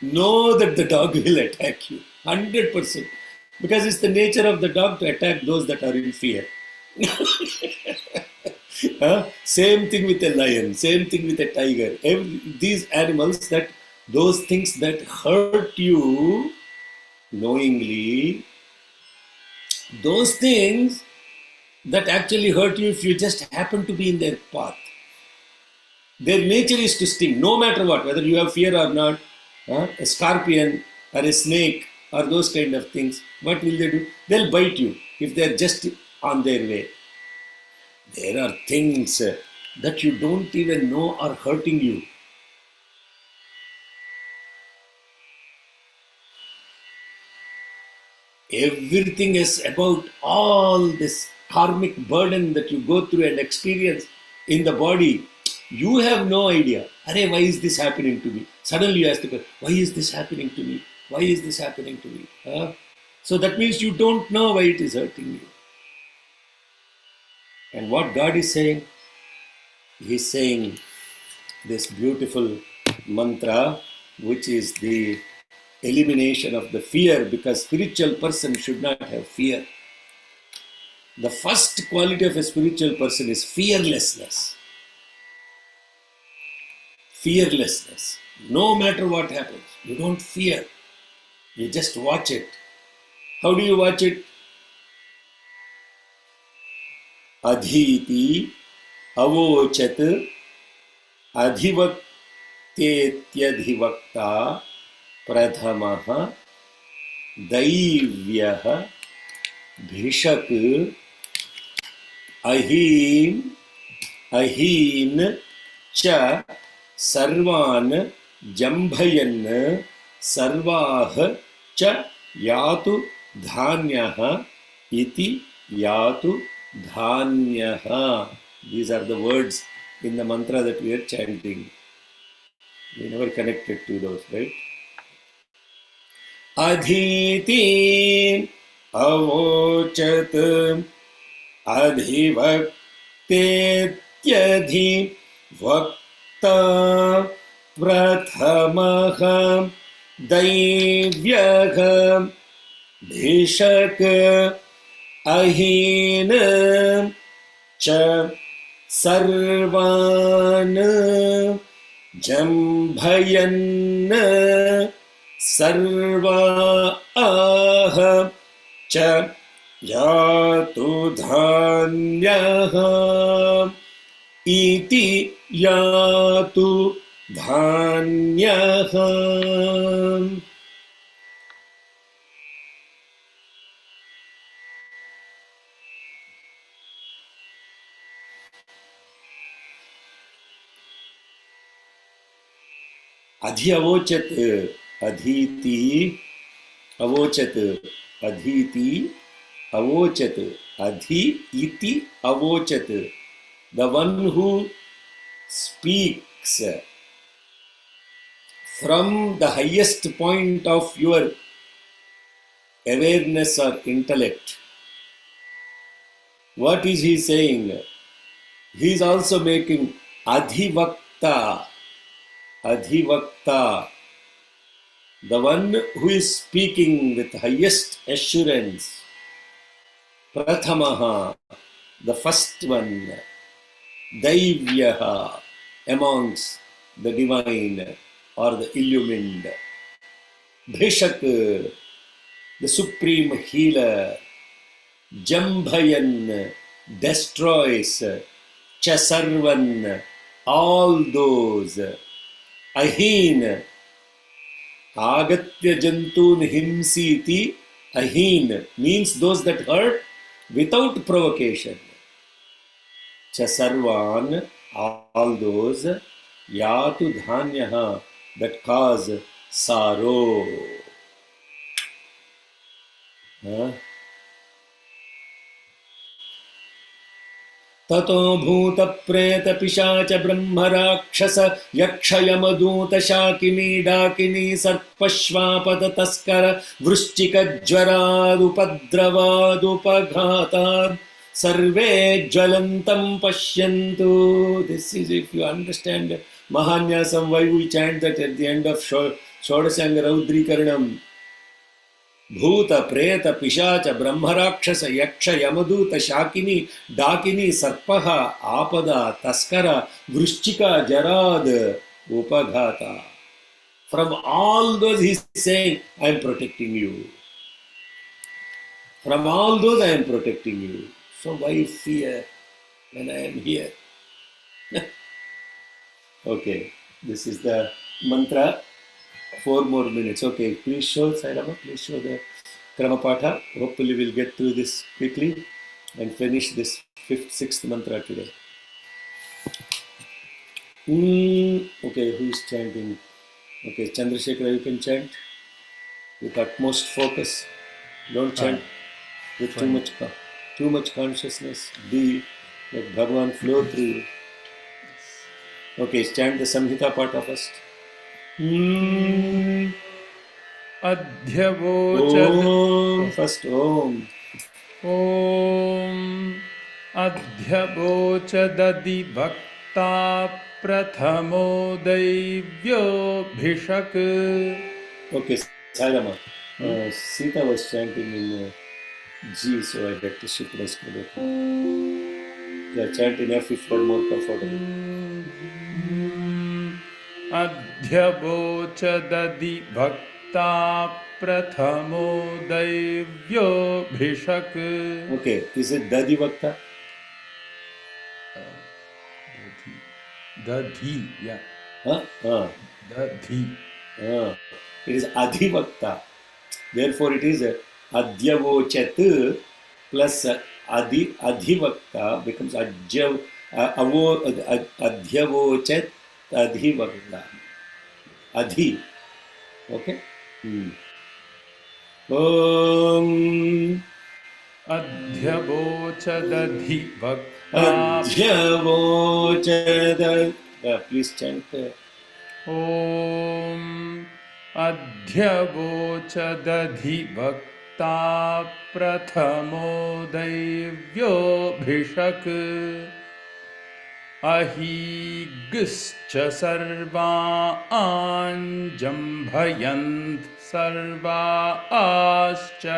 S1: Know that the dog will attack you 100%, because it's the nature of the dog to attack those that are in fear. Same thing with a lion, same thing with a tiger. These animals, that those things that hurt you knowingly, those things that actually hurt you if you just happen to be in their path. Their nature is to sting, no matter what, whether you have fear or not. A scorpion or a snake or those kind of things, what will they do? They'll bite you if they're just on their way. There are things that you don't even know are hurting you. Everything is about all this karmic burden that you go through and experience in the body. You have no idea. Arey, why is this happening to me? Suddenly you ask the question, why is this happening to me? Why is this happening to me? So that means you don't know why it is hurting you. And what God is saying? He's saying this beautiful mantra, which is the elimination of the fear, because spiritual person should not have fear. The first quality of a spiritual person is fearlessness. Fearlessness. No matter what happens, you don't fear. You just watch it. How do you watch it? Adhiti, avochat, adhivaktyetyadhivakta, prathamaha, daivyaha, bhishak, ahin, cha, sarvan, jambhayan, sarvah, cha, yatu, dhanyaha, iti, yatu, dhanyaha. These are the words in the mantra that we are chanting. We never connected to those, right? Adhiti avochat adhivaktetyadhi vakta prathamaha daivyaha bhishak ahin cha sarvan jambhayan sarvaah cha yatu dhanyaha iti yatu dhanyaha. Adhi avochat, adhiti, avochat, adhiti, avochat, adhi iti avochat. The one who speaks from the highest point of your awareness or intellect. What is he saying? He is also making adhivakta. Adhivakta, the one who is speaking with highest assurance. Prathamaha, the first one. Daivyaha, amongst the divine or the illumined. Bhishak, the supreme healer. Jambhayan, destroys. Chasarvan, all those. Ahin, agatya jantun himsiti. Ahin means those that hurt without provocation. Chasarvan, all those yatu dhanyaha that cause sorrow. Huh? ततो भूत प्रेत पिशाच ब्रह्म राक्षस यक्ष यमदूत शाकिनी डाकिनी सर्पश्वापद तस्कर वृश्चिक ज्वरादुपद्रवादुपघातात् सर्वे ज्वलन्तं पश्यन्तु. This is, if you understand Mahanyasam, why we chant that at the end of Shodasanga Raudrikaranam. भूत प्रेत पिशाच ब्रह्म राक्षस यक्ष यमदूत शाकिनी डाकिनी सर्पः आपदा तस्कर वृश्चिका जराद उपघाता. From all those he is saying, I am protecting you. From all those I am protecting you. So why fear when I am here? Okay, this is the mantra. 4 more minutes. Okay, please show, Sairama, please show the Kramapatha. Hopefully we'll get through this quickly and finish this 5th, 6th mantra today. Okay, who is chanting? Okay, Chandrasekhara, you can chant with utmost focus. Don't chant with too much consciousness. Let Bhagavan flow through you. Okay, chant the Samhita Patha first.
S6: Adhyavochad.
S1: First Om.
S6: Om Adhyavochadadi Bhakta Prathamo Daivyo Bhishak.
S1: Okay, Sairama. Sita was chanting in G, so I had to shift my screen. Yeah, chant in F if you are more comfortable.
S6: Adhyavochadadi Bhakta Prathamo Daivyo Bhishak.
S1: Okay, is it Dadi Bhakta?
S6: Dadhi, yeah. Dadhi.
S1: It is Adhivakta. Therefore, it is Adhyavochat plus Adhivakta becomes Adhyavochat Adhivakta. Adhi. Okay? Om
S6: Adhyavochadadhi Bhakta.
S1: Adhyavochad. Please chant.
S6: Om Adhyavochadadhi Bhakta Prathamo Daivyo Bhishak. Ahiguscha sarva anjambhayant sarva ascha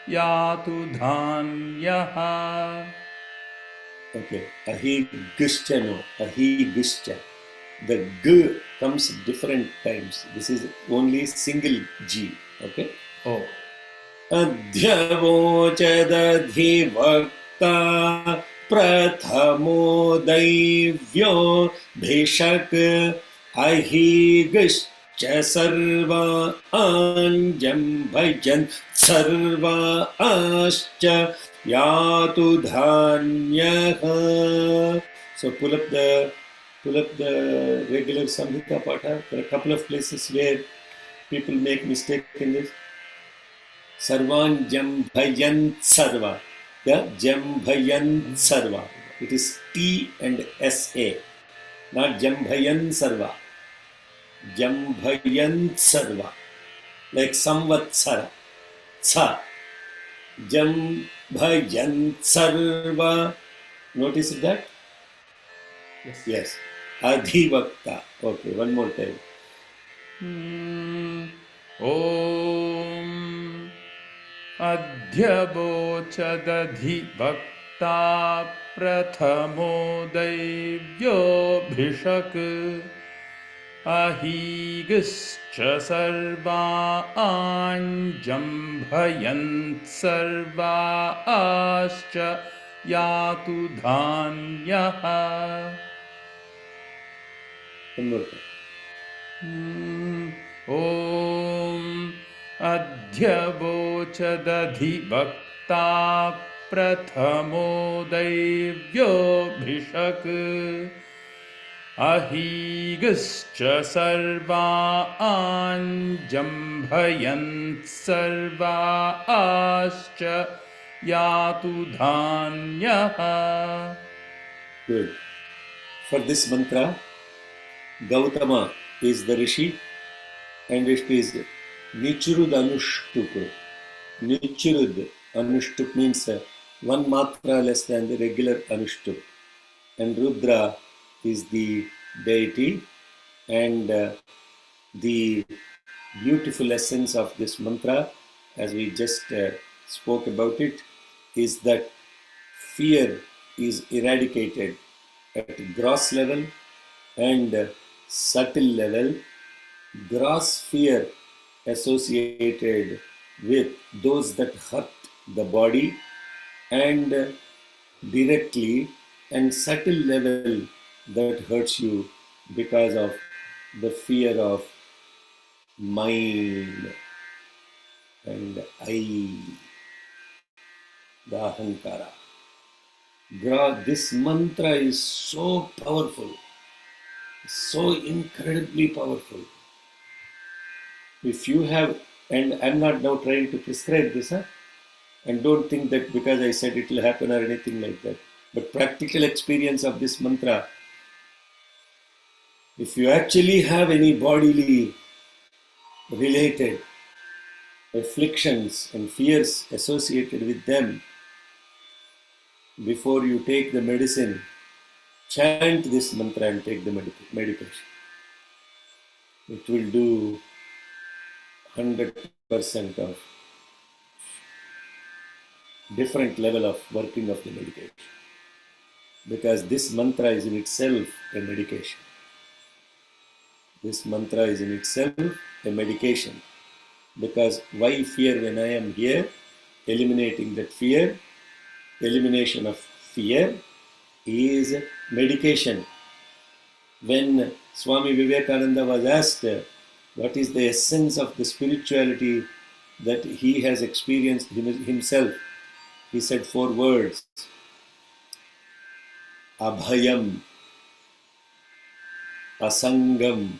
S6: yatu dhanyaha.
S1: Okay, Ahiguscha, no, Ahiguscha. The G comes different times. This is only single G. Okay?
S6: Oh.
S1: Adhyavochadadhi Bhakta Prathamo Daivyo Bhishak Ahiguscha sarva anjam bhajan sarva ascha yatu dhanyaha. So pull up the regular Samhita Patha. There are a couple of places where people make mistake in this. Sarvan Jambhayan Sarva. Yeah, Jambhayan Sarva. It is T and S-A. Not Jambhayan Sarva. Jambhayan Sarva. Like Samvatsara. Sa. Jambhayan Sarva. Notice that? Yes. Adhivakta. Okay, one more time.
S6: Om Adhyavochadadhi Bhakta Prathamo Daivyo Bhishak. Ahiguscha sarva anjambhayant sarva ascha yatu dhanyaha.
S1: One more time.
S6: Om Adhyavochadadhi Bhakta Prathamo Daivyo Bhishak. Ahiguscha sarvaan jambhayant sarvaascha yatu dhanyaha.
S1: Good. For this mantra, Gautama is the Rishi and it is Nichurud Anushtuk. Nichurud Anushtuk means one matra less than the regular Anushtuk. And Rudra is the deity, and the beautiful essence of this mantra, as we just spoke about it, is that fear is eradicated at gross level and subtle level. Gross fear associated with those that hurt the body, and directly, and subtle level that hurts you because of the fear of mind and I, the ahankara. This mantra is so powerful, so incredibly powerful. If you have, and I'm not now trying to prescribe this, and don't think that because I said it will happen or anything like that, but practical experience of this mantra, if you actually have any bodily related afflictions and fears associated with them, before you take the medicine, chant this mantra and take the medication. It will do 100% of different level of working of the medication. Because this mantra is in itself a medication. This mantra is in itself a medication. Because why fear when I am here? Eliminating that fear, elimination of fear is medication. When Swami Vivekananda was asked what is the essence of the spirituality that he has experienced himself, he said 4 words: Abhayam, Asangam,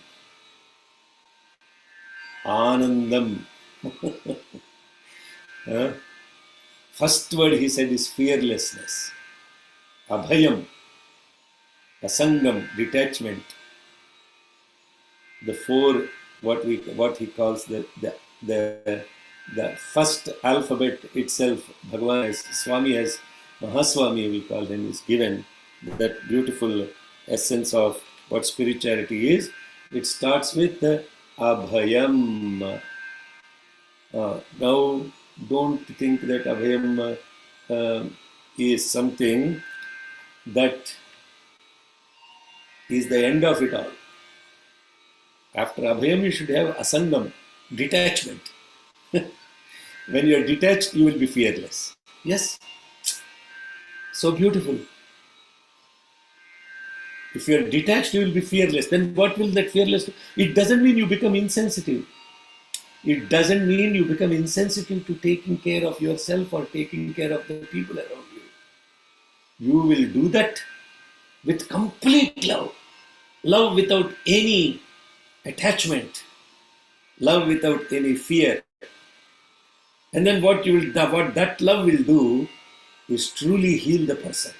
S1: Anandam. First word he said is fearlessness. Abhayam, Asangam, detachment. The 4, what he calls the first alphabet itself, Bhagavan as Swami, as Mahaswami we call him, is given that beautiful essence of what spirituality is. It starts with Abhayam. Now, don't think that Abhayam is something that is the end of it all. After Abhayam, you should have Asangam, detachment. When you are detached, you will be fearless. Yes? So beautiful. If you are detached, you will be fearless. Then what will that fearless do? It doesn't mean you become insensitive. It doesn't mean you become insensitive to taking care of yourself or taking care of the people around you. You will do that with complete love. Love without any attachment. Love without any fear. And then what that love will do is truly heal the person.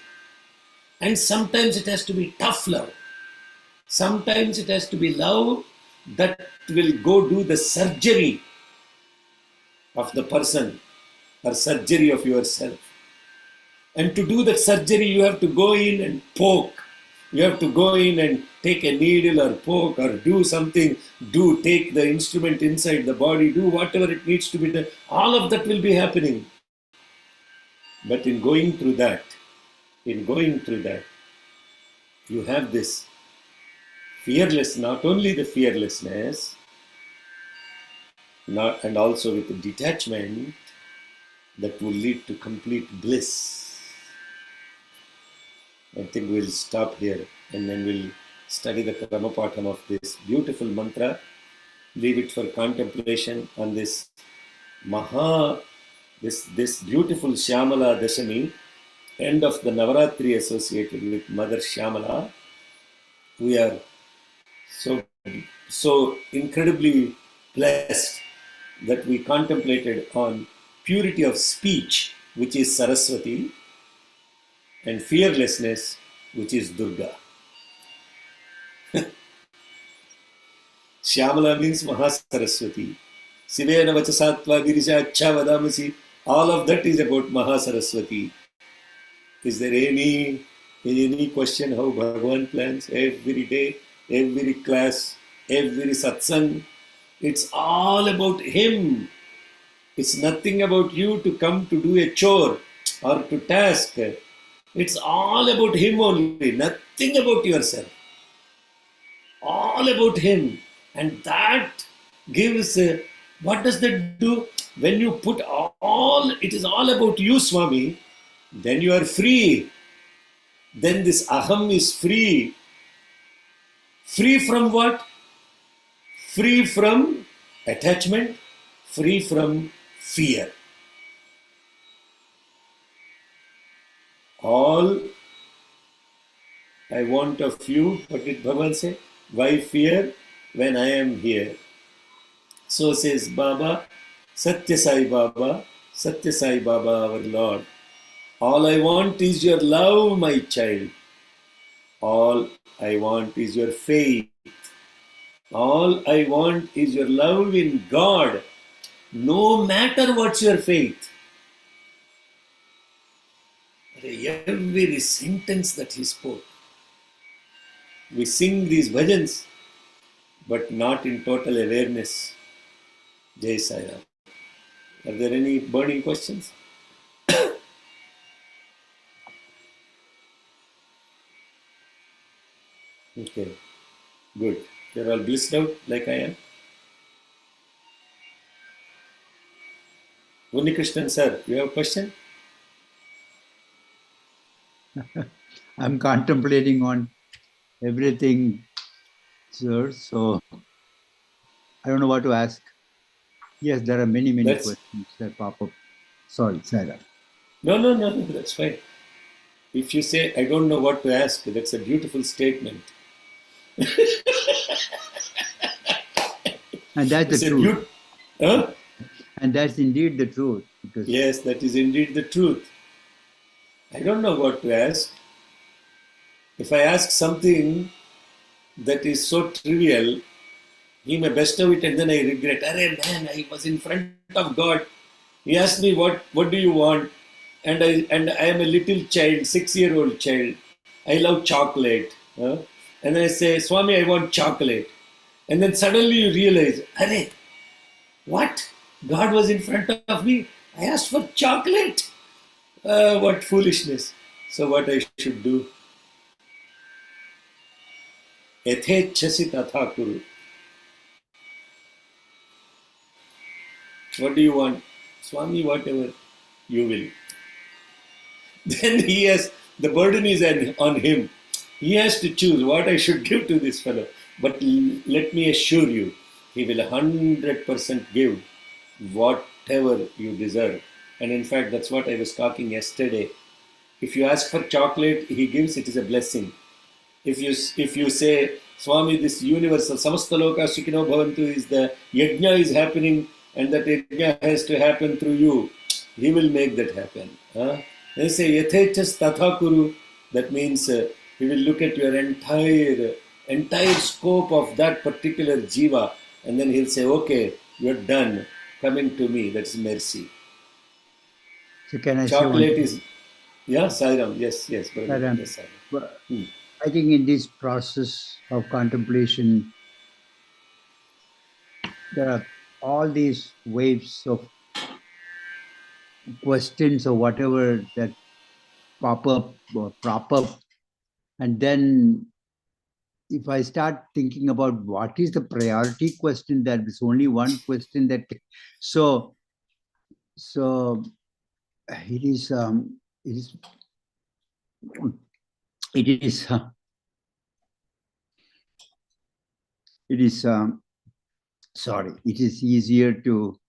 S1: And sometimes it has to be tough love. Sometimes it has to be love that will go do the surgery of the person or surgery of yourself. And to do that surgery, you have to go in and poke. You have to go in and take a needle or poke or do something. Take the instrument inside the body, do whatever it needs to be done. All of that will be happening. But in going through that, you have this fearless, not only the fearlessness, and also with the detachment that will lead to complete bliss. I think we'll stop here and then we'll study the Kramapatham of this beautiful mantra. Leave it for contemplation on this this beautiful Shyamala Dashami, end of the Navaratri associated with Mother Shyamala. We are so incredibly blessed that we contemplated on purity of speech, which is Saraswati, and fearlessness, which is Durga. Shyamala means Mahasaraswati. Sivena Vachasatva Girisha Acha Vadamasi. All of that is about Mahasaraswati. Is there any question how Bhagavan plans every day, every class, every satsang? It's all about him. It's nothing about you to come to do a chore or to task. It's all about him only, nothing about yourself. All about him. And that gives, what does that do? When you put all, it is all about you, Swami, then you are free. Then this aham is free. Free from what? Free from attachment, free from fear. All I want of you, what did Bhavan say? Why fear when I am here? So says Baba, Satya Sai Baba, our Lord. All I want is your love, my child. All I want is your faith. All I want is your love in God, no matter what's your faith. Every sentence that he spoke. We sing these bhajans, but not in total awareness. Jai Sai Ram. Are there any burning questions? Okay, good. You're all blissed out like I am. Unikrishnan sir, you have a question?
S11: I'm contemplating on everything, sir. So I don't know what to ask. Yes, there are many questions that pop up. Sorry, Sarah.
S1: No, that's fine. If you say, I don't know what to ask, that's a beautiful statement.
S11: And that's the truth.
S1: Huh?
S11: And that's indeed the truth. Because
S1: yes, that is indeed the truth. I don't know what to ask. If I ask something that is so trivial, he may bestow it and then I regret. Arey man, I was in front of God. He asked me, what do you want? And I am a little child, 6-year-old child. I love chocolate. And I say, Swami, I want chocolate. And then suddenly you realize, Arey, what? God was in front of me. I asked for chocolate. What foolishness. So what I should do? Yethechasi tatha kuru. What do you want? Swami, whatever you will. Then he has, the burden is on him. He has to choose what I should give to this fellow. But let me assure you, he will 100% give whatever you deserve. And in fact, that's what I was talking yesterday. If you ask for chocolate, he gives, it is a blessing. If you say, Swami, this universal, samasta loka sukhino bhavantu is the yajna is happening and that yajna has to happen through you, he will make that happen. They say, yathechas tatha kuru, that means he will look at your entire scope of that particular jiva and then he'll say, okay, you're done, coming to me, that's mercy.
S11: So can I
S1: chocolate
S11: say
S1: is, yeah, Sairam, yes,
S11: Sairam.
S1: Yes,
S11: I think in this process of contemplation, there are all these waves of questions or whatever that pop up or prop up. And then if I start thinking about what is the priority question, there is only one question that, so it is sorry, it is easier to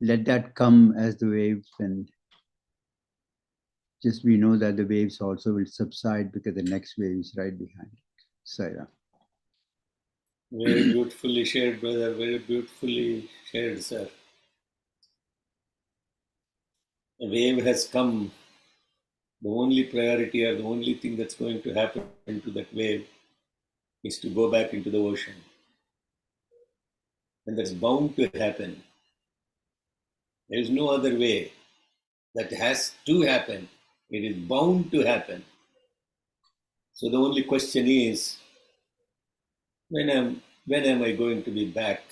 S11: let that come as the waves, and just we know that the waves also will subside because the next wave is right behind. Saira.
S1: Very beautifully shared, brother. Very beautifully shared, sir. A wave has come. The only priority or the only thing that's going to happen to that wave is to go back into the ocean. And that's bound to happen. There is no other way. That has to happen. It is bound to happen. So the only question is, when am I going to be back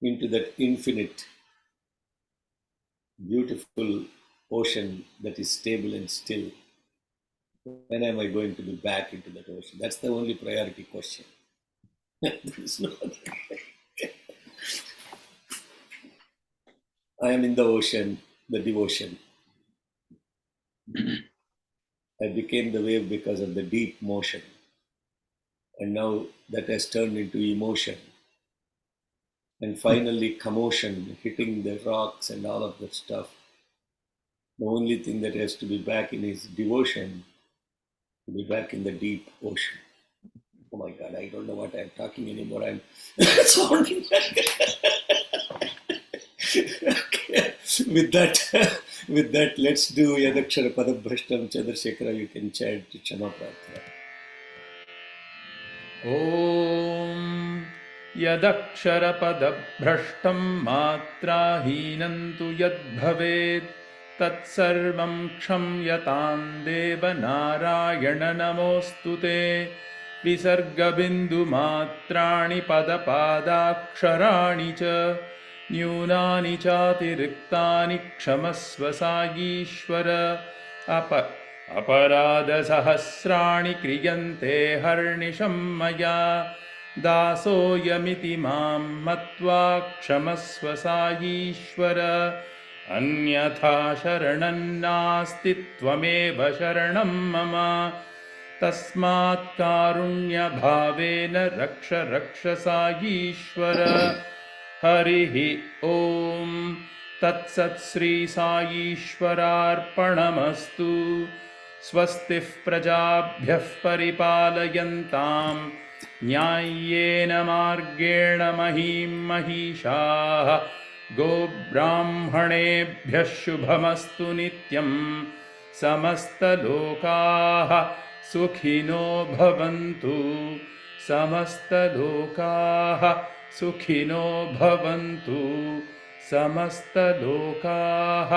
S1: into that infinite, beautiful ocean that is stable and still? When am I going to be back into that ocean? That's the only priority question. There is no other. I am in the ocean, the devotion. I became the wave because of the deep motion. And now that has turned into emotion. And finally, commotion, hitting the rocks and all of that stuff. The only thing that has to be back in is devotion, to be back in the deep ocean. Oh my God, I don't know what I'm talking anymore. I'm sounding like... Okay. With that, let's do Yadakshara Padabhrashtam. Chandrasekhara, you can chant Chama Prarthana.
S6: ॐ यदक्षरपदभ्रष्टं मात्राहीनं तु यद्भवेत् तत्सर्वं क्षम्यतां देव नारायण नमोऽस्तु ते विसर्गबिन्दुमात्राणि पदपादाक्षराणि च न्यूनानि चातिरिक्तानि क्षमस्व सायीश्वर अपराधसहस्राणि क्रियन्ते हर्निशं मया दासोऽयमिति मां मत्वा क्षमस्व सायीश्वर अन्यथा शरणं नास्ति त्वमेव शरणं मम तस्मात् कारुण्यभावेन रक्ष रक्ष सायीश्वर हरिः ॐ तत्सत् श्री सायीश्वरार्पणमस्तु स्वस्तिः प्रजाभ्यः परिपालयन्तां न्याय्येन मार्गेण महीं महिषाः गोब्राह्मणेभ्यः शुभमस्तु नित्यं समस्तलोकाः सुखिनो भवन्तु समस्तलोकाः सुखिनो भवन्तु समस्तलोकाः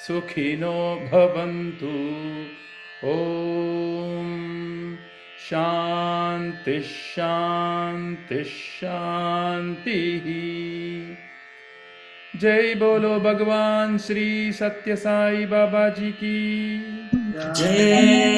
S6: सुखिनो भवन्तु ॐ शान्तिः शान्तिः शान्तिः जय बोलो भगवान श्री सत्य साई बाबा जी की
S1: जय।